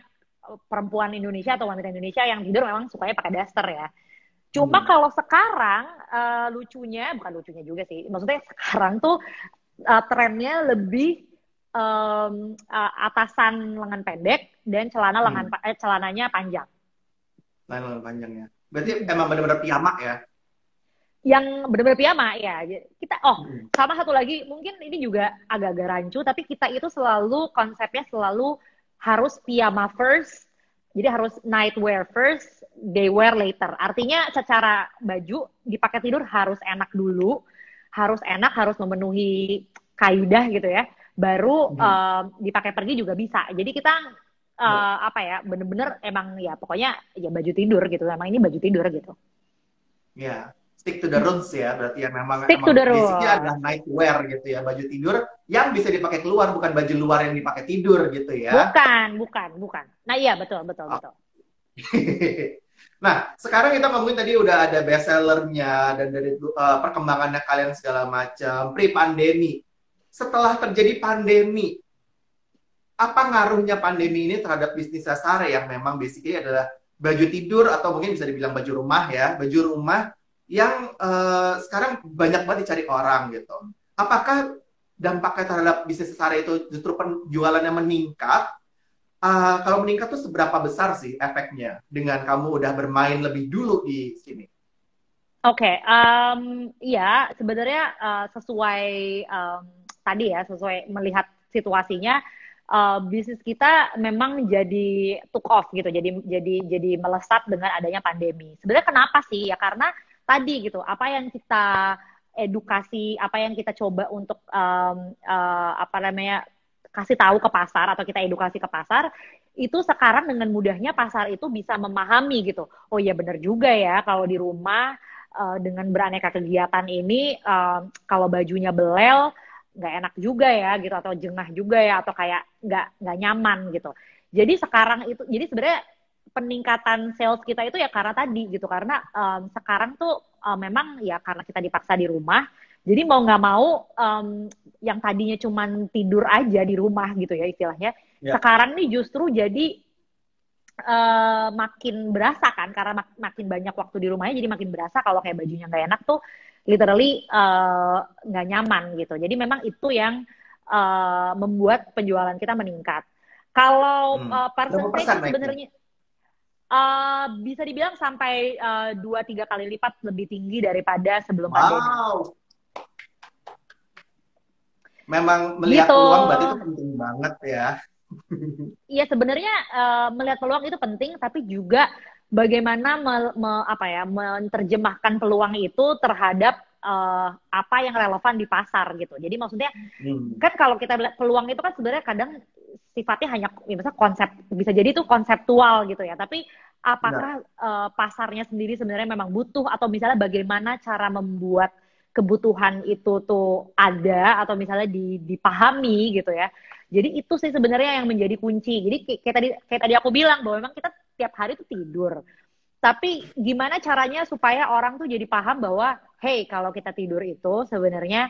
B: perempuan Indonesia atau wanita Indonesia yang tidur memang sukanya pakai daster ya. Cuma
A: Hmm.
B: kalau sekarang lucunya, bukan lucunya juga sih, maksudnya sekarang tuh trennya lebih atasan lengan pendek dan
A: Hmm.
B: celananya panjang.
A: Lengan panjangnya. Berarti
B: Mm-mm.
A: emang benar-benar pijamak ya?
B: Yang benar-benar piyama ya. Kita
A: Hmm.
B: sama satu lagi, mungkin ini juga agak-agak rancu, tapi kita itu selalu konsepnya selalu harus piyama first, jadi harus night wear first, day wear later. Artinya secara baju dipakai tidur harus enak dulu, harus memenuhi kaidah gitu ya, baru
A: Hmm.
B: dipakai pergi juga bisa. Jadi kita
A: Ya.
B: apa ya, bener-bener emang ya pokoknya ya baju tidur gitu, emang ini baju tidur gitu.
A: Ya. Stick to the roots ya. Berarti yang memang
B: Stick to the
A: basicnya
B: rules.
A: adalah night wear gitu ya. Baju tidur yang bisa dipakai keluar, bukan baju luar yang dipakai tidur gitu ya.
B: Bukan. Nah iya, betul.
A: Nah, sekarang kita ngomongin tadi udah ada bestsellernya dan dari perkembangannya kalian segala macam pre-pandemi. Setelah terjadi pandemi, apa ngaruhnya pandemi ini terhadap bisnis Sasare yang memang basically adalah baju tidur atau mungkin bisa dibilang baju rumah ya, baju rumah yang sekarang banyak banget dicari orang gitu. Apakah dampaknya terhadap bisnis Sasare itu justru penjualannya meningkat? Kalau meningkat tuh seberapa besar sih efeknya dengan kamu udah bermain lebih dulu di sini?
B: Oke, ya sebenarnya sesuai tadi ya, sesuai melihat situasinya, bisnis kita memang jadi took off gitu, jadi melesat dengan adanya pandemi. Sebenarnya kenapa sih? Ya karena tadi gitu, apa yang kita edukasi, apa yang kita coba untuk apa namanya kasih tahu ke pasar atau kita edukasi ke pasar, itu sekarang dengan mudahnya pasar itu bisa memahami gitu. Oh iya benar juga ya, kalau di rumah dengan beraneka kegiatan ini kalau bajunya belel nggak enak juga ya gitu, atau jengah juga ya, atau kayak nggak nyaman gitu. Jadi sekarang itu, jadi sebenarnya peningkatan sales kita itu ya karena tadi gitu, karena sekarang tuh memang ya karena kita dipaksa di rumah, Jadi mau nggak mau yang tadinya cuman tidur aja di rumah gitu ya istilahnya,
A: Ya.
B: sekarang nih justru jadi makin berasa kan karena makin banyak waktu di rumahnya jadi makin berasa kalau kayak bajunya nggak enak tuh literally nggak nyaman gitu. Jadi memang itu yang membuat penjualan kita meningkat. Kalau
A: Berapa
B: percentage
A: persen
B: sih
A: naiknya?
B: sebenarnya bisa dibilang sampai 2-3 kali lipat lebih tinggi daripada sebelum pandemi.
A: Wow, memang melihat
B: Gitu.
A: peluang berarti itu penting banget ya.
B: Iya sebenarnya melihat peluang itu penting, tapi juga bagaimana apa ya menerjemahkan peluang itu terhadap apa yang relevan di pasar gitu. Jadi maksudnya
A: Hmm.
B: kan kalau kita lihat peluang itu kan sebenarnya kadang sifatnya hanya ya, misalnya konsep bisa jadi itu konseptual gitu ya. Tapi
A: Benar.
B: apakah pasarnya sendiri sebenarnya memang butuh atau misalnya bagaimana cara membuat kebutuhan itu tuh ada atau misalnya dipahami gitu ya. Jadi itu sih sebenarnya yang menjadi kunci. Jadi kayak tadi aku bilang bahwa memang kita tiap hari tuh tidur. Tapi gimana caranya supaya orang tuh jadi paham bahwa hey kalau kita tidur itu sebenarnya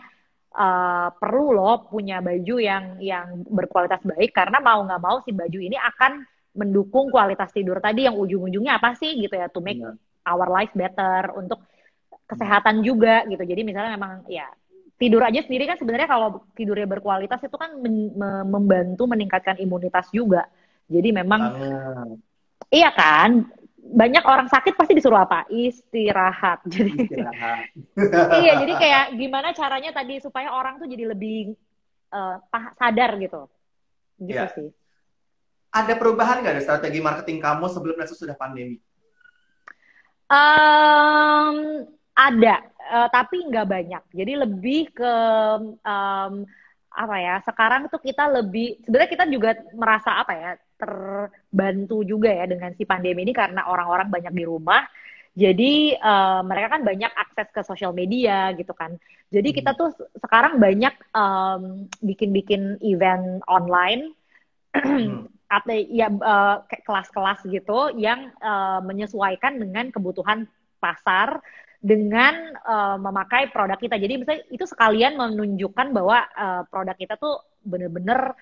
B: perlu loh punya baju yang berkualitas baik karena mau nggak mau si baju ini akan mendukung kualitas tidur tadi yang ujung-ujungnya apa sih gitu ya to make
A: Benar.
B: our life better untuk
A: Hmm.
B: kesehatan juga gitu. Jadi misalnya memang ya tidur aja sendiri kan sebenarnya kalau tidurnya berkualitas itu kan membantu meningkatkan imunitas juga. Jadi memang
A: Banget.
B: iya kan banyak orang sakit pasti disuruh apa? Istirahat. Jadi
A: Istirahat.
B: iya jadi kayak gimana caranya tadi supaya orang tuh jadi lebih sadar gitu. Gitu
A: Ya.
B: sih.
A: Ada perubahan nggak dari strategi marketing kamu sebelum dan sesudah pandemi?
B: Um, ada, tapi nggak banyak. Jadi lebih ke um, apa ya? Sekarang tuh kita lebih sebenarnya kita juga merasa apa ya? Terbantu juga ya dengan si pandemi ini karena orang-orang banyak di rumah. Jadi mereka kan banyak akses ke sosial media gitu kan. Jadi kita
A: Hmm.
B: tuh sekarang banyak bikin-bikin event online
A: Hmm.
B: atau ya kayak kelas-kelas gitu yang menyesuaikan dengan kebutuhan pasar dengan memakai produk kita. Jadi misalnya itu sekalian menunjukkan bahwa produk kita tuh bener-bener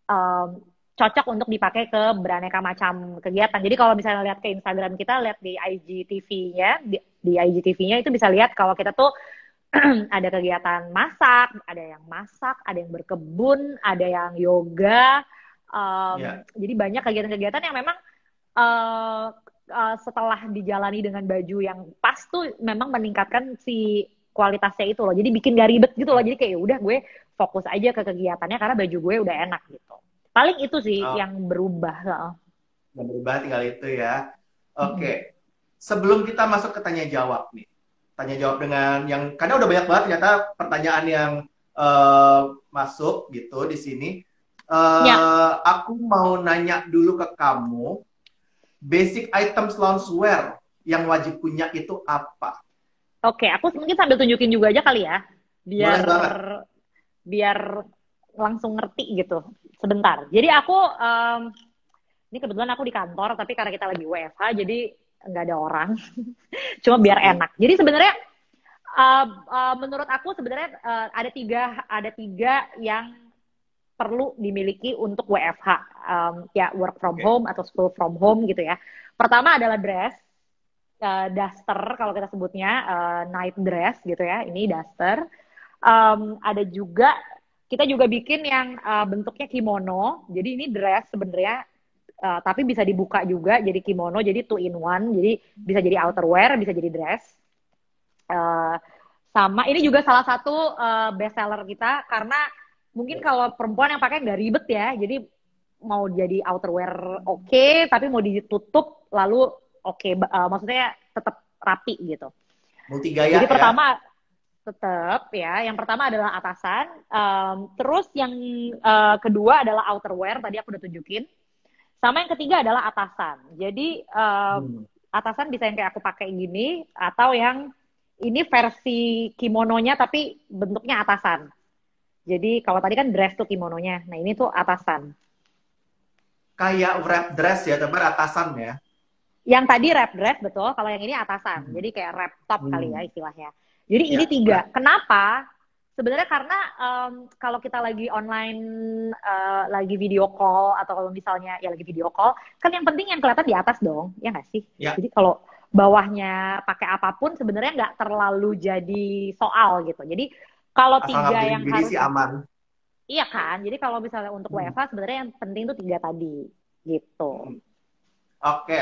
B: um, cocok untuk dipakai ke beraneka macam kegiatan. Jadi kalau misalnya lihat ke Instagram kita, lihat di IGTV-nya, di IGTV-nya itu bisa lihat kalau kita tuh ada kegiatan masak, ada yang berkebun, ada yang yoga.
A: Ya.
B: Jadi banyak kegiatan-kegiatan yang memang uh, setelah dijalani dengan baju yang pas tuh memang meningkatkan si kualitasnya itu loh. Jadi bikin gak ribet gitu loh. Jadi kayak ya udah gue fokus aja ke kegiatannya karena baju gue udah enak gitu. Paling itu sih
A: Oh,
B: yang berubah.
A: nggak berubah tinggal itu ya.
B: Mm-mm.
A: Oke. Sebelum kita masuk ke tanya jawab nih. Tanya jawab dengan yang karena udah banyak banget ternyata pertanyaan yang masuk gitu di sini.
B: Ya,
A: Aku mau nanya dulu ke kamu, basic items loungewear yang wajib punya itu apa?
B: oke. Aku mungkin sambil tunjukin juga aja kali ya,
A: Boleh
B: biar
A: banget.
B: biar langsung ngerti gitu. Sebentar. Jadi aku ini kebetulan aku di kantor, tapi karena kita lagi WFH, jadi nggak ada orang. Cuma
A: It's
B: biar
A: okay.
B: enak. Jadi sebenarnya menurut aku sebenarnya ada tiga yang perlu dimiliki untuk WFH, ya work from
A: Oke.
B: home atau school from home gitu ya. Pertama adalah dress, duster kalau kita sebutnya night dress gitu ya. Ini duster. Ada juga kita juga bikin yang bentuknya kimono. Jadi ini dress sebenarnya, tapi bisa dibuka juga jadi kimono. Jadi two in one. Jadi bisa jadi outerwear, bisa jadi dress. Uh, Sama ini juga salah satu best seller kita karena mungkin kalau perempuan yang pakai nggak ribet ya. Jadi mau jadi outerwear oke, tapi mau ditutup lalu oke, maksudnya tetap rapi gitu.
A: Multi gaya
B: Jadi
A: ya.
B: pertama tetap ya, yang pertama adalah atasan, terus yang kedua adalah outerwear tadi aku udah tunjukin, sama yang ketiga adalah atasan. Jadi
A: Hmm.
B: atasan bisa yang kayak aku pakai gini atau yang ini versi kimononya tapi bentuknya atasan. Jadi kalau tadi kan dress tuh kimononya, nah ini tuh atasan.
A: Kayak wrap dress ya, tapi atasan ya.
B: Yang tadi wrap dress betul, kalau yang ini atasan.
A: Hmm.
B: Jadi kayak wrap top kali ya
A: Hmm.
B: istilahnya. Jadi ini
A: Ya,
B: tiga.
A: wrap.
B: Kenapa? Sebenarnya karena kalau kita lagi online, lagi video call atau kalau misalnya ya lagi video call, kan yang penting yang kelihatan di atas dong, ya nggak sih?
A: Ya,
B: Jadi kalau bawahnya pakai apapun sebenarnya nggak terlalu jadi soal gitu. Jadi kalau
A: asal nggak
B: tiga yang
A: berdiri
B: harus,
A: sih aman.
B: iya kan? Jadi kalau misalnya untuk
A: Hmm.
B: WFH sebenarnya yang penting tuh tiga tadi gitu.
A: Hmm. Oke,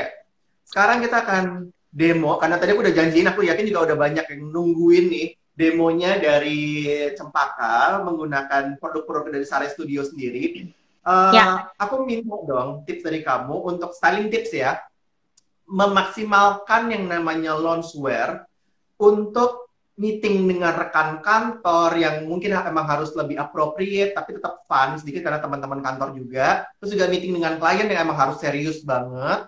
A: sekarang kita akan demo, karena tadi aku udah janjiin, aku yakin juga udah banyak yang nungguin nih demonya dari Cempaka menggunakan produk-produk dari Sare Studio sendiri.
B: Ya,
A: Aku minta dong tips dari kamu untuk styling tips ya, memaksimalkan yang namanya loungewear untuk meeting dengan rekan kantor yang mungkin emang harus lebih appropriate tapi tetap fun sedikit karena teman-teman kantor juga. Terus juga meeting dengan klien yang emang harus serius banget.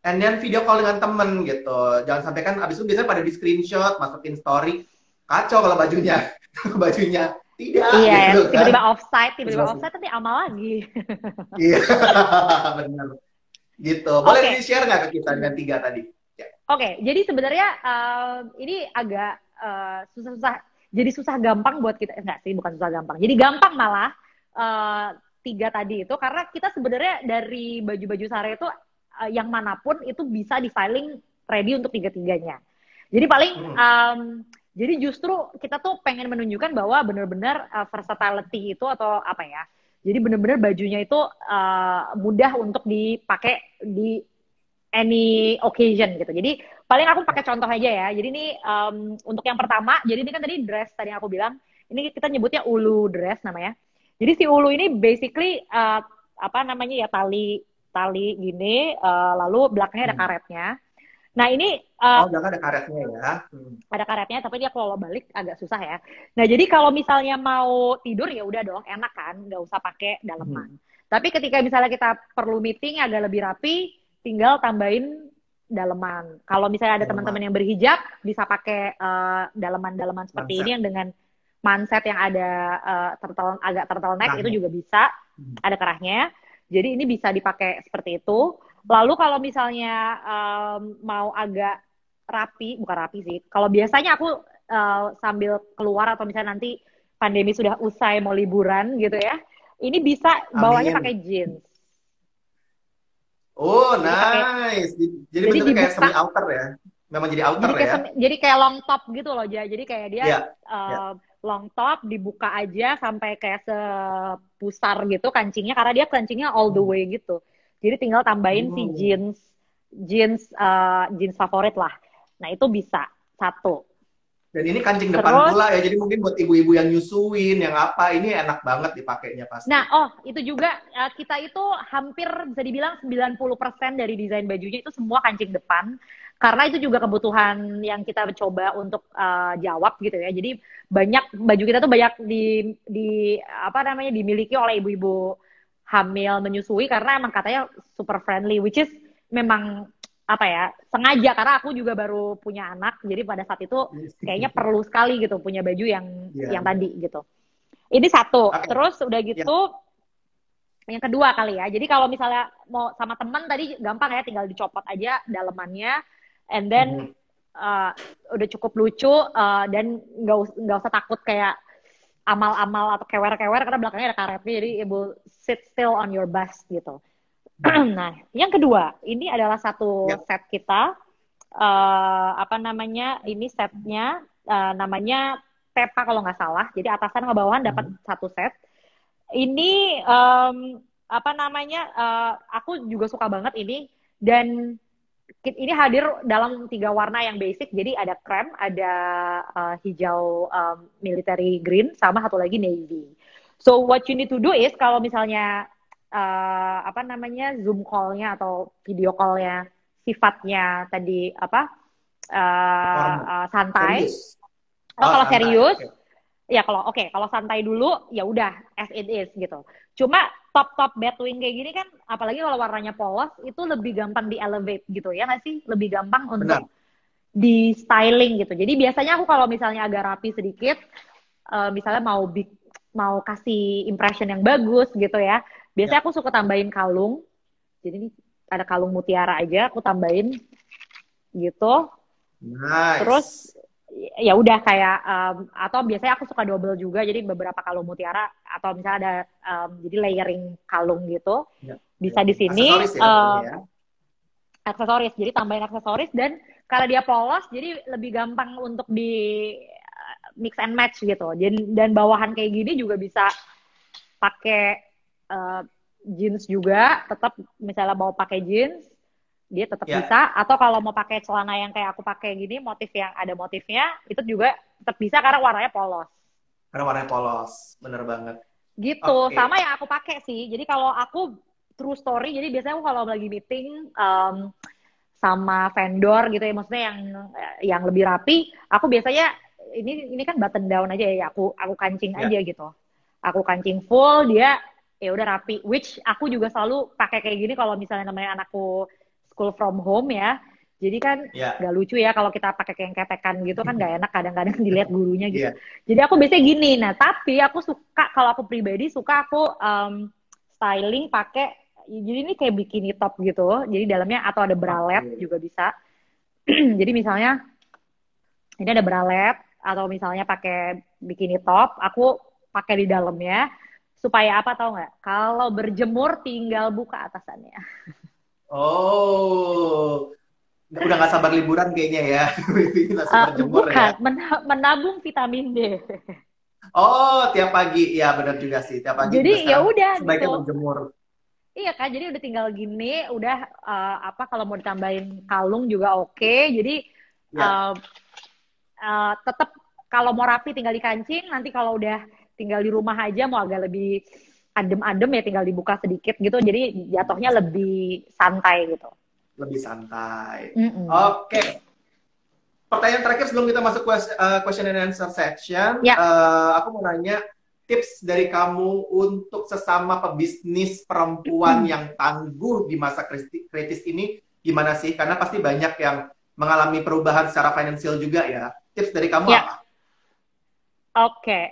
A: And then video call dengan temen gitu. Jangan sampai kan abis itu biasanya pada di screenshot, masukin story. Kacau kalau bajunya. Bajunya tidak
B: iya ya.
A: gitu
B: Tiba-tiba
A: kan.
B: tiba-tiba offside nanti amal lagi.
A: Iya, benar. Gitu. Boleh
B: Oke,
A: di-share nggak ke kita dengan tiga tadi? Ya.
B: Oke, jadi sebenarnya ini agak susah-susah, jadi susah gampang buat kita, enggak sih, bukan susah gampang. Jadi gampang malah uh, tiga tadi itu, karena kita sebenarnya dari baju-baju sare itu yang manapun itu bisa di styling ready untuk tiga-tiganya. Jadi paling,
A: Hmm.
B: jadi justru kita tuh pengen menunjukkan bahwa benar-benar versatility itu atau apa ya, jadi benar-benar bajunya itu mudah untuk dipakai di any occasion gitu. Jadi paling aku pakai contoh aja ya. Jadi ini untuk yang pertama, jadi ini kan tadi dress tadi yang aku bilang, ini kita nyebutnya ulu dress namanya. Jadi si ulu ini basically apa namanya ya, tali tali gini, lalu belakangnya ada
A: Hmm.
B: karetnya. Nah ini
A: Oh, jangan ada karetnya ya. Hmm.
B: ada karetnya, tapi dia kalau balik agak susah ya. Nah jadi kalau misalnya mau tidur ya udah dong, enak kan, nggak usah pakai
A: Hmm.
B: daleman. Tapi ketika misalnya kita perlu meeting agak lebih rapi, tinggal tambahin daleman. Kalau misalnya ada
A: Dalaman.
B: teman-teman yang berhijab, bisa pakai daleman-daleman seperti ini
A: Manset.
B: yang dengan manset yang ada agak turtleneck itu
A: Kerahnya.
B: juga bisa,
A: Hmm.
B: ada kerahnya. Jadi ini bisa dipakai seperti itu. Lalu kalau misalnya mau agak rapi, bukan rapi sih. Kalau biasanya aku sambil keluar atau misalnya nanti pandemi sudah usai mau liburan gitu ya, ini bisa bawahnya pakai
A: Amin.
B: jeans.
A: Oh,
B: Jadi pakai,
A: nice. Jadi
B: jadi
A: bentuknya kayak
B: dibuka,
A: semi outer ya. Memang jadi outer ya.
B: jadi kayak long top gitu loh, jadi kayak dia
A: Iya. Iya.
B: long top dibuka aja sampai kayak sepusar gitu kancingnya, karena dia kancingnya all the
A: Hmm.
B: way gitu. Jadi tinggal tambahin si
A: Hmm.
B: jeans jeans jeans favorit lah. Nah itu bisa satu.
A: Dan ini kancing depan
B: Terus,
A: pula ya. Jadi mungkin buat ibu-ibu yang nyusuin, yang apa, ini enak banget dipakainya
B: nah,
A: pasti.
B: oh, itu juga kita itu hampir bisa dibilang 90% dari desain bajunya itu semua kancing depan. Karena itu juga kebutuhan yang kita coba untuk jawab gitu ya. Jadi banyak baju kita tuh banyak di apa namanya dimiliki oleh ibu-ibu hamil menyusui karena emang katanya super friendly, which is memang apa ya, sengaja karena aku juga baru punya anak. Jadi pada saat itu kayaknya perlu sekali gitu punya baju yang
A: Iya.
B: tadi gitu. Ini satu.
A: Oke.
B: Terus udah
A: Ya.
B: gitu yang kedua kali ya. Jadi kalau misalnya mau sama teman tadi gampang ya, tinggal dicopot aja dalemannya, and then
A: Mhm.
B: uh, udah cukup lucu dan nggak usah takut kayak amal-amal atau kewer-kewer karena belakangnya ada karetnya, jadi ibu sit still on your bus gitu. Nah, yang kedua ini adalah satu
A: Ya.
B: set kita, apa namanya? Ini setnya namanya Tepa kalau nggak salah. Jadi atasan sama bawahan dapat
A: Mhm.
B: satu set. Ini apa namanya? Aku juga suka banget ini, dan ini hadir dalam tiga warna yang basic. Jadi ada krem, ada hijau military green, sama satu lagi navy. So what you need to do is kalau misalnya apa namanya Zoom call-nya atau video call-nya sifatnya tadi apa
A: Formal.
B: santai.
A: Serius.
B: Oh,
A: Oh,
B: kalau
A: santai.
B: serius,
A: Oke.
B: ya kalau oke, kalau santai dulu ya udah as it is gitu. Cuma top Batwing kayak gini kan, apalagi kalau warnanya polos itu lebih gampang di elevate gitu ya nggak sih? Lebih gampang
A: Benar.
B: untuk di styling gitu. Jadi biasanya aku kalau misalnya agak rapi sedikit, misalnya mau kasih impression yang bagus gitu ya. Biasanya
A: Ya.
B: aku suka tambahin kalung. Jadi ini ada kalung mutiara aja, aku tambahin gitu. Terus
A: Nice.
B: ya udah kayak atau biasanya aku suka double juga, jadi beberapa kalung mutiara atau misalnya ada jadi layering kalung gitu
A: Ya.
B: bisa di sini
A: Aksesoris ya berarti ya.
B: aksesoris, jadi tambahin aksesoris. Dan kalau dia polos jadi lebih gampang untuk di mix and match gitu. Dan bawahan kayak gini juga bisa pakai uh, jeans juga, tetap misalnya mau pakai jeans dia tetap
A: Ya,
B: bisa, atau kalau mau pakai celana yang kayak aku pakai gini motif yang ada motifnya itu juga tetap bisa karena warnanya polos
A: karena warnanya polos, bener banget.
B: gitu.
A: Oke,
B: Sama yang aku pakai sih, jadi kalau aku true story, jadi biasanya aku kalau lagi meeting sama vendor gitu ya, maksudnya yang lebih rapi, aku biasanya ini kan button down aja ya, aku kancing
A: ya.
B: aja gitu, aku kancing full, dia ya udah rapi, which aku juga selalu pakai kayak gini kalau misalnya namanya anakku school from home ya. Jadi kan
A: Ya,
B: gak lucu ya kalau kita pakai kayak ketekan gitu kan gak enak kadang-kadang dilihat gurunya gitu.
A: iya.
B: Jadi aku biasanya gini. Nah, tapi aku suka, kalau aku pribadi suka aku styling pakai, jadi ini kayak bikini top gitu. Jadi dalamnya atau ada bralette
A: Oke.
B: juga bisa. Jadi misalnya ini ada bralette atau misalnya pakai bikini top, aku pakai di dalamnya supaya apa tahu nggak? Kalau berjemur tinggal buka atasannya.
A: Oh, udah nggak sabar liburan kayaknya ya. Ini langsung berjemur ya.
B: Bukan, menabung vitamin D.
A: Oh, tiap pagi. Ya, benar juga sih. Tiap pagi juga
B: Jadi ya
A: sekarang
B: udah
A: sebaiknya
B: gitu.
A: menjemur.
B: Iya kan, jadi udah tinggal gini, udah apa kalau mau ditambahin kalung juga oke. Jadi
A: Ya,
B: uh, tetap kalau mau rapi tinggal dikancing, nanti kalau udah tinggal di rumah aja mau agak lebih adem-adem ya tinggal dibuka sedikit gitu. Jadi jatuhnya lebih santai gitu.
A: lebih santai.
B: Mm-mm.
A: Oke, pertanyaan terakhir sebelum kita masuk question and answer section,
B: Ya,
A: aku mau nanya tips dari kamu untuk sesama pebisnis perempuan yang tangguh di masa kritis ini gimana sih? Karena pasti banyak yang mengalami perubahan secara finansial juga ya. Tips dari kamu
B: ya.
A: apa?
B: Oke.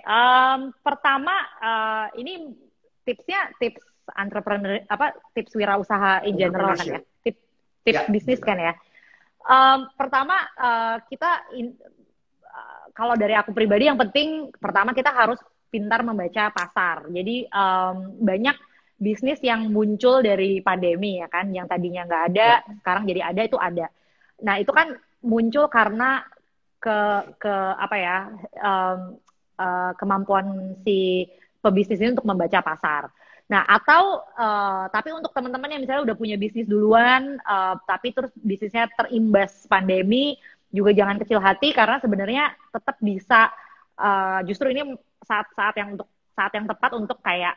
B: Pertama ini tipsnya tips entrepreneur apa tips wirausaha in general kan ya.
A: Entrepreneurship.
B: Tips
A: Ya,
B: bisnis kan
A: benar.
B: ya. Pertama kalau dari aku pribadi yang penting pertama kita harus pintar membaca pasar. Jadi banyak bisnis yang muncul dari pandemi ya kan, yang tadinya nggak ada
A: Ya,
B: sekarang jadi ada, itu ada. Nah itu kan muncul karena ke apa ya kemampuan si pebisnis ini untuk membaca pasar. Nah, atau tapi untuk teman-teman yang misalnya udah punya bisnis duluan, tapi terus bisnisnya terimbas pandemi, juga jangan kecil hati karena sebenarnya tetap bisa justru ini saat-saat yang untuk saat yang tepat untuk kayak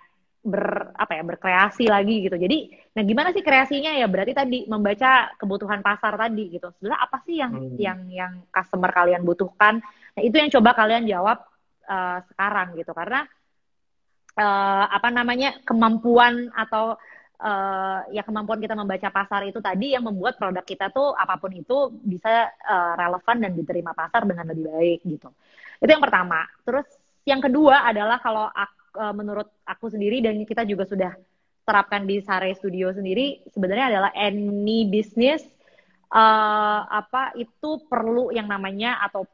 B: berkreasi lagi gitu. Jadi, nah gimana sih kreasinya ya? Berarti tadi membaca kebutuhan pasar tadi gitu. Sebenarnya apa sih yang
A: hmm,
B: yang customer kalian butuhkan? Nah, itu yang coba kalian jawab sekarang gitu. Karena apa namanya kemampuan atau ya kemampuan kita membaca pasar itu tadi yang membuat produk kita tuh apapun itu bisa relevan dan diterima pasar dengan lebih baik gitu. Itu yang pertama. Terus yang kedua adalah kalau menurut aku sendiri dan kita juga sudah terapkan di Sare Studio sendiri, sebenarnya adalah any business apa itu perlu yang namanya atau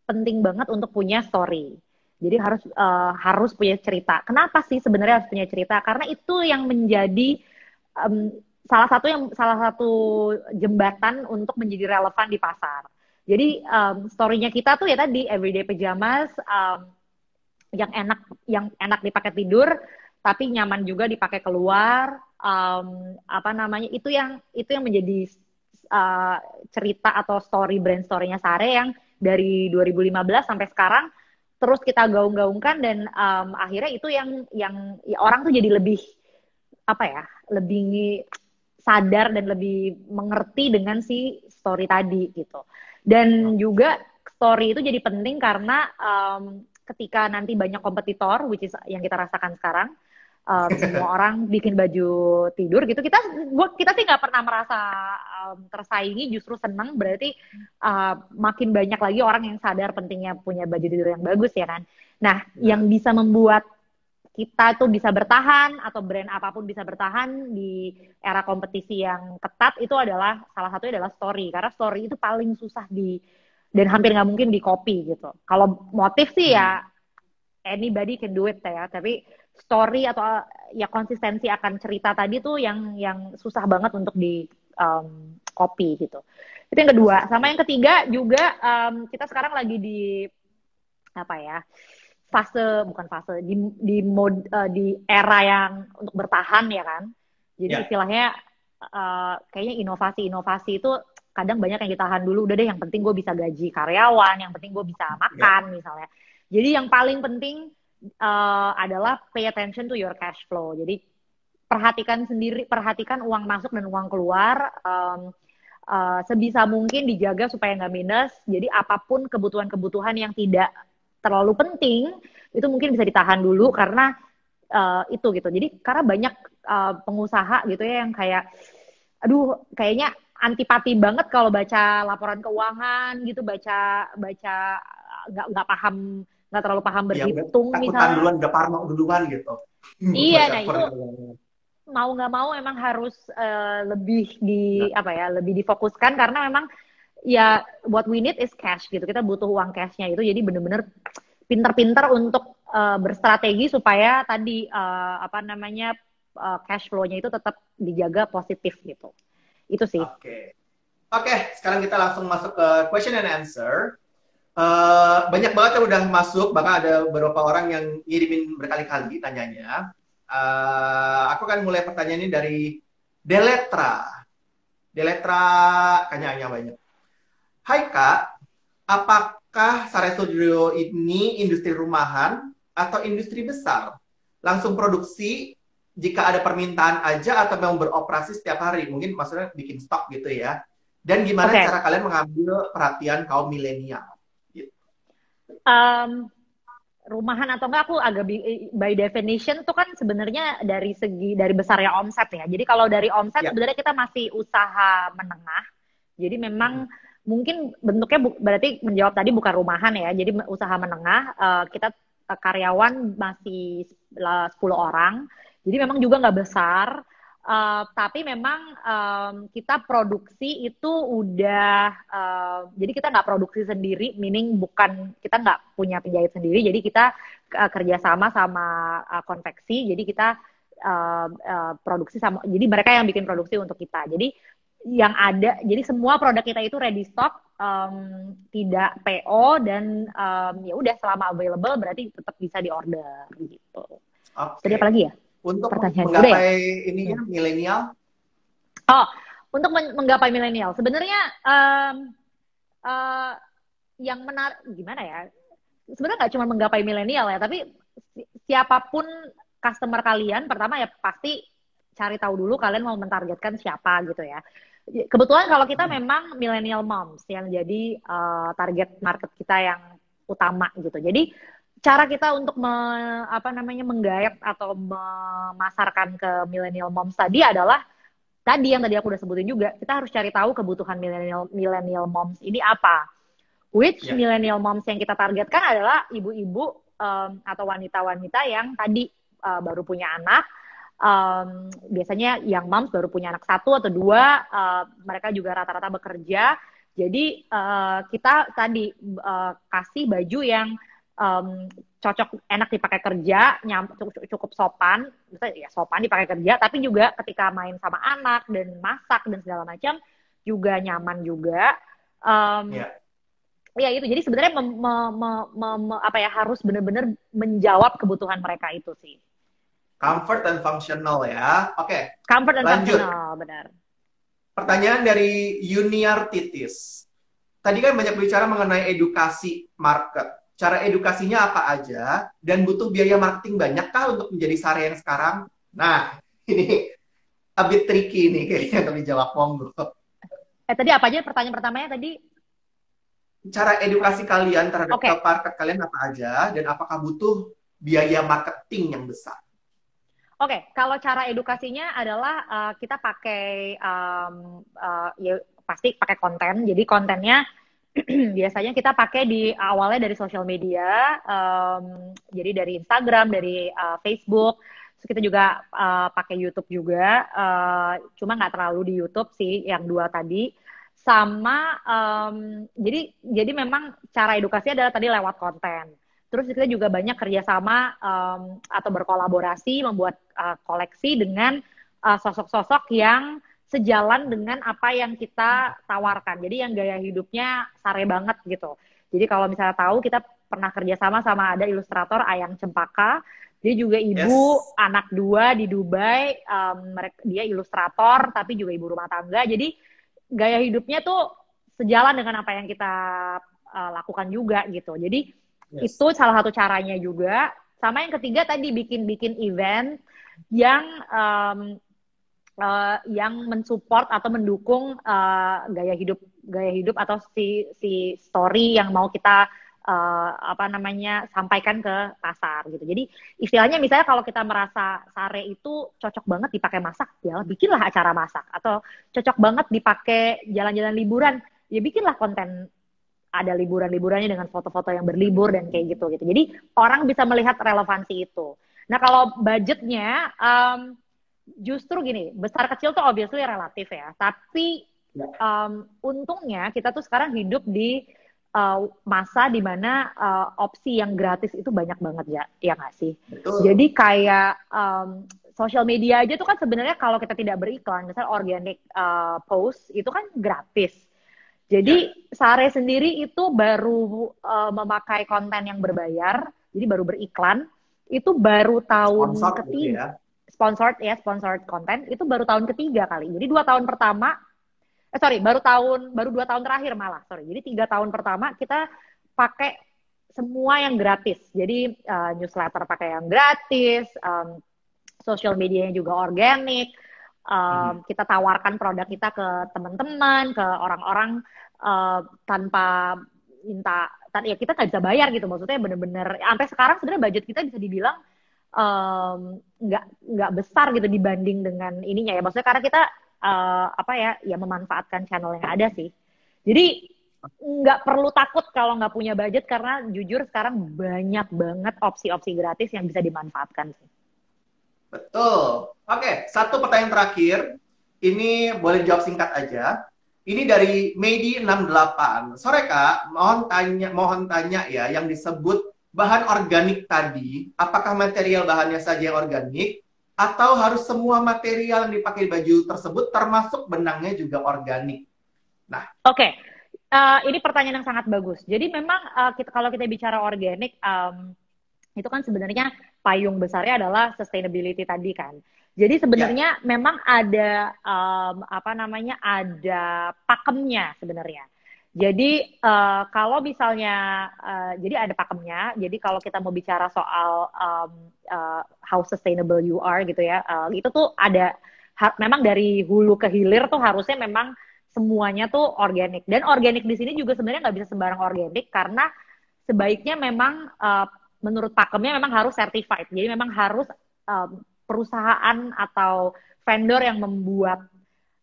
B: penting banget untuk punya story. Jadi harus punya cerita. Kenapa sih sebenarnya harus punya cerita? Karena itu yang menjadi um, salah satu jembatan untuk menjadi relevan di pasar. Jadi story-nya kita tuh ya tadi everyday pajamas yang enak dipakai tidur, tapi nyaman juga dipakai keluar. Apa namanya itu yang menjadi uh, cerita atau story brand story-nya Sare yang dari 2015 sampai sekarang terus kita gaung-gaungkan dan akhirnya itu yang ya orang tuh jadi lebih apa ya lebih sadar dan lebih mengerti dengan si story tadi gitu. Dan juga story itu jadi penting karena ketika nanti banyak kompetitor, which is yang kita rasakan sekarang, semua orang bikin baju tidur gitu, kita sih nggak pernah merasa tersaingi, justru seneng. Berarti makin banyak lagi orang yang sadar pentingnya punya baju tidur yang bagus ya kan. Nah,
A: benar.
B: yang bisa membuat kita tuh bisa bertahan atau brand apapun bisa bertahan di era kompetisi yang ketat itu adalah salah satunya adalah story, karena story itu paling susah dan hampir nggak mungkin di copy gitu. Kalau motif sih ya anybody can do it ya, tapi story atau ya konsistensi akan cerita tadi tuh yang susah banget untuk di copy gitu. Itu yang kedua. Sama yang ketiga juga kita sekarang lagi di apa ya, fase bukan fase di era yang untuk bertahan ya kan. Jadi istilahnya kayaknya inovasi-inovasi itu kadang banyak yang ditahan dulu. Udah deh, yang penting gue bisa gaji karyawan, yang penting gue bisa makan misalnya. Jadi yang paling penting adalah pay attention to your cash flow. Jadi perhatikan uang masuk dan uang keluar. Sebisa mungkin dijaga supaya nggak minus. Jadi apapun kebutuhan-kebutuhan yang tidak terlalu penting itu mungkin bisa ditahan dulu karena itu gitu. Jadi karena banyak pengusaha gitu ya yang kayak, aduh kayaknya antipati banget kalau baca laporan keuangan gitu, baca nggak paham, nggak terlalu paham berhitung misalnya.
A: Duluan, udah parno duluan gitu.
B: Iya, nah itu mau nggak mau emang harus lebih lebih difokuskan karena memang ya what we need is cash gitu. Kita butuh uang cashnya itu, jadi bener-bener pinter-pinter untuk berstrategi supaya tadi cash flow-nya itu tetap dijaga positif gitu. Itu sih.
A: Oke, sekarang kita langsung masuk ke question and answer. Banyak banget yang udah masuk, bahkan ada beberapa orang yang ngirimin berkali-kali tanyanya. Aku akan mulai pertanyaan ini dari Deletra. Kayaknya banyak. Hai Kak, apakah Sare Studio ini industri rumahan atau industri besar? Langsung produksi jika ada permintaan aja atau memang beroperasi setiap hari? Mungkin maksudnya bikin stok gitu ya. Dan gimana cara kalian mengambil perhatian kaum milenial? Gitu.
B: Rumahan atau enggak, aku agak by definition tuh kan sebenarnya dari besarnya omset ya. Jadi kalau dari omset sebenarnya kita masih usaha menengah. Jadi memang mungkin bentuknya berarti menjawab tadi bukan rumahan ya. Jadi usaha menengah, kita karyawan masih 10 orang. Jadi memang juga nggak besar. Tapi memang kita produksi itu udah jadi kita nggak produksi sendiri, meaning bukan, kita nggak punya penjahit sendiri, jadi kita kerjasama sama konveksi, jadi kita produksi sama, jadi mereka yang bikin produksi untuk kita. Jadi yang ada, jadi semua produk kita itu ready stock, tidak PO, dan ya udah selama available berarti tetap bisa diorder gitu. Jadi apa lagi ya?
A: Untuk menggapai ininya milenial?
B: Untuk menggapai milenial, sebenarnya yang menarik gimana ya? Sebenarnya nggak cuma menggapai milenial ya, tapi siapapun customer kalian, pertama ya pasti cari tahu dulu kalian mau mentargetkan siapa gitu ya. Kebetulan kalau kita memang millennial moms yang jadi target market kita yang utama gitu. Jadi cara kita untuk menggayat atau memasarkan ke millennial moms tadi adalah tadi yang tadi aku udah sebutin juga, kita harus cari tahu kebutuhan millennial moms ini apa. Which millennial moms yang kita targetkan adalah ibu-ibu atau wanita-wanita yang tadi baru punya anak, biasanya yang moms baru punya anak 1 atau 2, mereka juga rata-rata bekerja. Jadi kita tadi kasih baju yang cocok, enak dipakai kerja, cukup sopan, misalnya ya sopan dipakai kerja, tapi juga ketika main sama anak dan masak dan segala macam juga nyaman juga. Ya itu, jadi sebenarnya harus benar-benar menjawab kebutuhan mereka itu sih.
A: Comfort and functional ya. Oke.
B: Comfort and
A: lanjut.
B: Functional, benar.
A: Pertanyaan dari Yuniartitis. Tadi kan banyak bicara mengenai edukasi market. Cara edukasinya apa aja, dan butuh biaya marketing banyakkah untuk menjadi Sare yang sekarang? Nah, ini a bit tricky nih kayaknya untuk dijawab, monggo.
B: Tadi apa aja pertanyaan pertamanya tadi?
A: Cara edukasi kalian terhadap market kalian apa aja, dan apakah butuh biaya marketing yang besar?
B: Kalau cara edukasinya adalah kita pakai ya pasti pakai konten. Jadi kontennya biasanya kita pakai di awalnya dari sosial media, jadi dari Instagram, dari Facebook. Terus kita juga pakai YouTube juga, cuma nggak terlalu di YouTube sih yang 2 tadi. sama jadi memang cara edukasi adalah tadi lewat konten. Terus kita juga banyak kerjasama atau berkolaborasi membuat koleksi dengan sosok-sosok yang sejalan dengan apa yang kita tawarkan. Jadi yang gaya hidupnya sare banget gitu. Jadi kalau misalnya tahu, kita pernah kerjasama sama ada ilustrator Ayang Cempaka. Dia juga ibu anak 2 di Dubai. Dia ilustrator tapi juga ibu rumah tangga. Jadi gaya hidupnya tuh sejalan dengan apa yang kita lakukan juga gitu. Jadi itu salah satu caranya juga. Sama yang ketiga tadi bikin event yang mensupport atau mendukung gaya hidup atau si story yang mau kita sampaikan ke pasar gitu. Jadi istilahnya misalnya kalau kita merasa sare itu cocok banget dipakai masak, ya bikinlah acara masak. Atau cocok banget dipakai jalan-jalan liburan, ya bikinlah konten ada liburan-liburannya dengan foto-foto yang berlibur dan kayak gitu. Jadi orang bisa melihat relevansi itu. Nah kalau budgetnya justru gini, besar kecil tuh obviously relatif ya. Tapi untungnya kita tuh sekarang hidup di masa dimana opsi yang gratis itu banyak banget ya nggak sih? Betul. Jadi kayak social media aja tuh kan sebenarnya kalau kita tidak beriklan, misalnya organic post itu kan gratis. Jadi Sare sendiri itu baru memakai konten yang berbayar, jadi baru beriklan, itu baru tahun ketiga. Sponsored content itu baru tahun ketiga kali. Jadi 2 tahun pertama, baru 2 tahun terakhir malah, Jadi 3 tahun pertama kita pakai semua yang gratis. Jadi newsletter pakai yang gratis, social medianya juga organik. Kita tawarkan produk kita ke teman-teman, ke orang-orang tanpa minta, ya kita nggak bisa bayar gitu. Maksudnya bener-bener sampai sekarang sebenarnya budget kita bisa dibilang nggak besar gitu dibanding dengan ininya ya. Maksudnya karena kita memanfaatkan channel yang ada sih. Jadi nggak perlu takut kalau nggak punya budget, karena jujur sekarang banyak banget opsi-opsi gratis yang bisa dimanfaatkan sih.
A: Betul. Oke, satu pertanyaan terakhir. Ini boleh jawab singkat aja. Ini dari Medi68. Sore Kak, mohon tanya ya, yang disebut bahan organik tadi, apakah material bahannya saja yang organik, atau harus semua material yang dipakai baju tersebut termasuk benangnya juga organik? Nah,
B: Oke. Ini pertanyaan yang sangat bagus. Jadi memang kalau kita bicara organik, itu kan sebenarnya payung besarnya adalah sustainability tadi kan. Jadi sebenarnya memang ada ada pakemnya sebenarnya. Jadi kalau misalnya jadi ada pakemnya. Jadi kalau kita mau bicara soal how sustainable you are gitu ya, itu tuh ada memang dari hulu ke hilir tuh harusnya memang semuanya tuh organik. Dan organik di sini juga sebenarnya nggak bisa sembarang organik, karena sebaiknya memang menurut pakemnya memang harus certified. Jadi memang harus perusahaan atau vendor yang membuat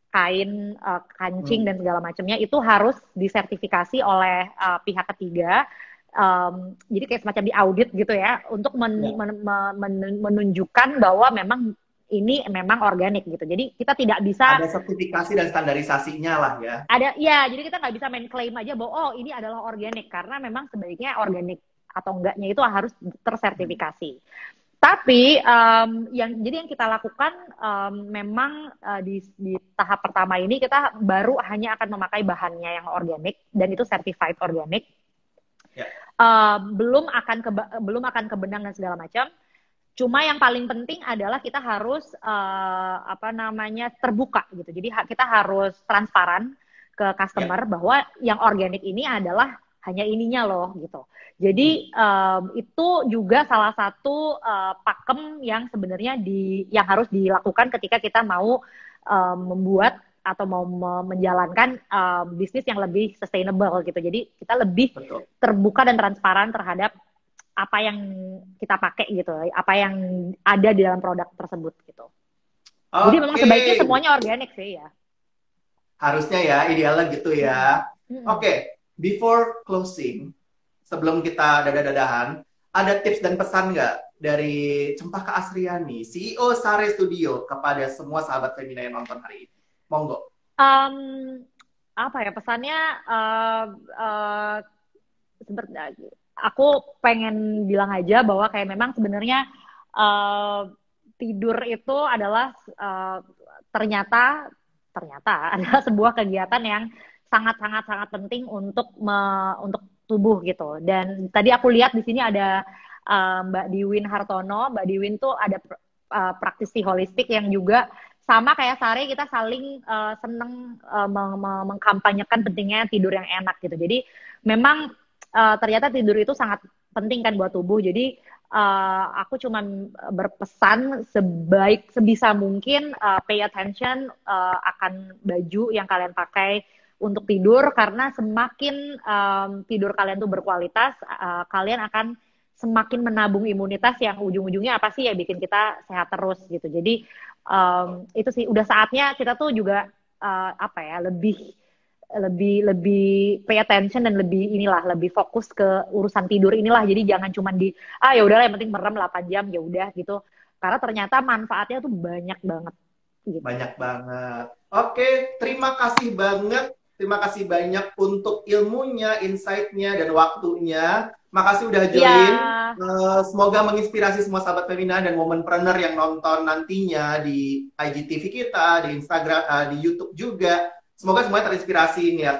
B: kain, kancing dan segala macamnya itu harus disertifikasi oleh pihak ketiga. Jadi kayak semacam diaudit gitu ya, untuk menunjukkan bahwa memang ini memang organik gitu. Jadi kita tidak bisa
A: ada sertifikasi dan standarisasinya lah ya.
B: Jadi kita nggak bisa main klaim aja bahwa ini adalah organik, karena memang sebaiknya organik atau enggaknya itu harus tersertifikasi. Tapi yang kita lakukan memang di tahap pertama ini kita baru hanya akan memakai bahannya yang organik dan itu certified organik. Belum akan ke benang dan segala macam. Cuma yang paling penting adalah kita harus terbuka gitu. Jadi kita harus transparan ke customer bahwa yang organik ini adalah hanya ininya loh gitu. Jadi itu juga salah satu pakem yang sebenarnya yang harus dilakukan ketika kita mau membuat atau mau menjalankan bisnis yang lebih sustainable gitu. Jadi kita lebih terbuka dan transparan terhadap apa yang kita pakai gitu, apa yang ada di dalam produk tersebut gitu. Jadi memang sebaiknya semuanya organik sih ya.
A: Harusnya ya, idealnya gitu ya. Oke, before closing, sebelum kita dadah-dadahan, ada tips dan pesan nggak dari Cempaka Asriani, CEO Sare Studio, kepada semua sahabat Femina yang nonton hari ini? Monggo.
B: apa ya pesannya, uh, seperti aku pengen bilang aja bahwa kayak memang sebenarnya uh, tidur itu adalah ternyata ternyata adalah sebuah kegiatan yang sangat penting untuk tubuh gitu. Dan tadi aku lihat di sini ada Mbak Diwin Hartono. Mbak Diwin tuh ada praktisi holistik yang juga sama kayak Sari, kita saling seneng mengkampanyekan pentingnya tidur yang enak gitu. Jadi memang ternyata tidur itu sangat penting kan buat tubuh. Jadi aku cuma berpesan sebisa mungkin pay attention akan baju yang kalian pakai untuk tidur, karena semakin tidur kalian tuh berkualitas, kalian akan semakin menabung imunitas yang ujung-ujungnya apa sih ya bikin kita sehat terus gitu. Jadi itu sih udah saatnya kita tuh juga apa ya lebih lebih lebih pay attention dan lebih fokus ke urusan tidur inilah. Jadi jangan cuma ya udahlah yang penting merem 8 jam ya udah gitu. Karena ternyata manfaatnya tuh banyak banget gitu.
A: Banyak banget. Oke, terima kasih banget. Terima kasih banyak untuk ilmunya, insight-nya, dan waktunya. Makasih udah join. Semoga menginspirasi semua sahabat Femina dan womanpreneur yang nonton nantinya di IGTV kita, di Instagram, di YouTube juga. Semoga semuanya terinspirasi nih ya.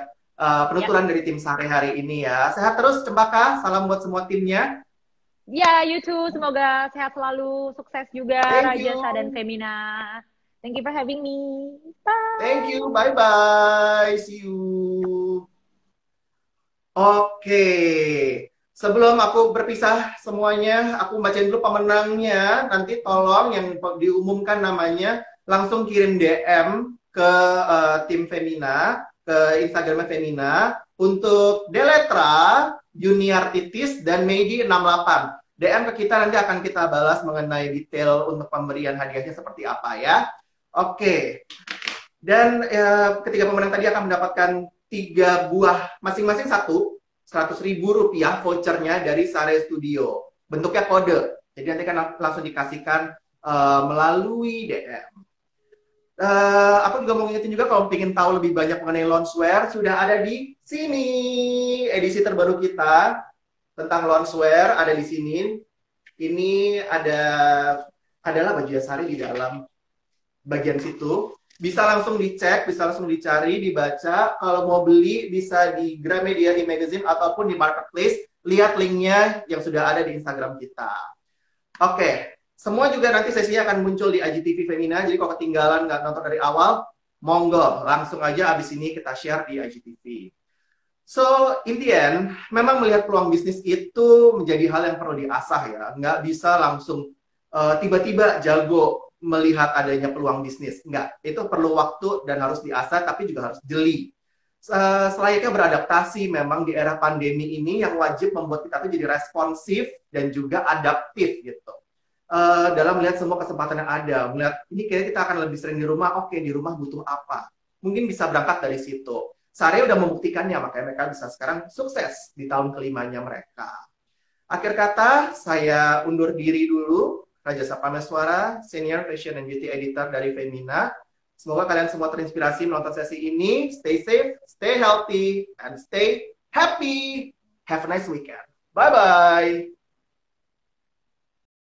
A: Penuturan dari tim Sari hari ini ya. Sehat terus, Cempaka. Salam buat semua timnya.
B: Ya, you too. Semoga sehat selalu. Sukses juga, Rajasa dan Femina. Thank you for having me. Bye.
A: Thank you. Bye-bye. See you. Oke. Sebelum aku berpisah semuanya, aku bacain dulu pemenangnya. Nanti tolong yang diumumkan namanya langsung kirim DM ke tim Femina, ke Instagramnya Femina. Untuk Deletra, Juniartitis, dan Meidi 68. DM ke kita, nanti akan kita balas mengenai detail untuk pemberian hadiahnya seperti apa ya. Oke. Dan ketiga pemenang tadi akan mendapatkan 3 buah, masing-masing 100.000 rupiah vouchernya dari Sare Studio. Bentuknya kode. Jadi nanti akan langsung dikasihkan melalui DM. Aku juga mau ngingetin juga kalau ingin tahu lebih banyak mengenai loungewear, sudah ada di sini. Edisi terbaru kita tentang loungewear ada di sini. Ini adalah baju Sari di dalam bagian situ. Bisa langsung dicek, bisa langsung dicari, dibaca. Kalau mau beli bisa di Gramedia e-magazine ataupun di marketplace. Lihat linknya yang sudah ada di Instagram kita. Oke, semua juga nanti sesinya akan muncul di IGTV Femina. Jadi kalau ketinggalan nggak nonton dari awal, monggo langsung aja abis ini kita share di IGTV. So, in the end, memang melihat peluang bisnis itu menjadi hal yang perlu diasah ya. Nggak bisa langsung tiba-tiba jago melihat adanya peluang bisnis. Enggak, itu perlu waktu dan harus diasah, tapi juga harus jeli. Selayaknya beradaptasi memang di era pandemi ini yang wajib membuat kita tuh jadi responsif dan juga adaptif gitu. Dalam melihat semua kesempatan yang ada, melihat ini kayaknya kita akan lebih sering di rumah, oke di rumah butuh apa? Mungkin bisa berangkat dari situ. Sari udah membuktikannya, makanya mereka bisa sekarang sukses di tahun kelimanya mereka. Akhir kata, saya undur diri dulu. Rajasa Pameswara, Senior Fashion and Beauty Editor dari Femina. Semoga kalian semua terinspirasi menonton sesi ini. Stay safe, stay healthy, and stay happy. Have a nice weekend. Bye-bye.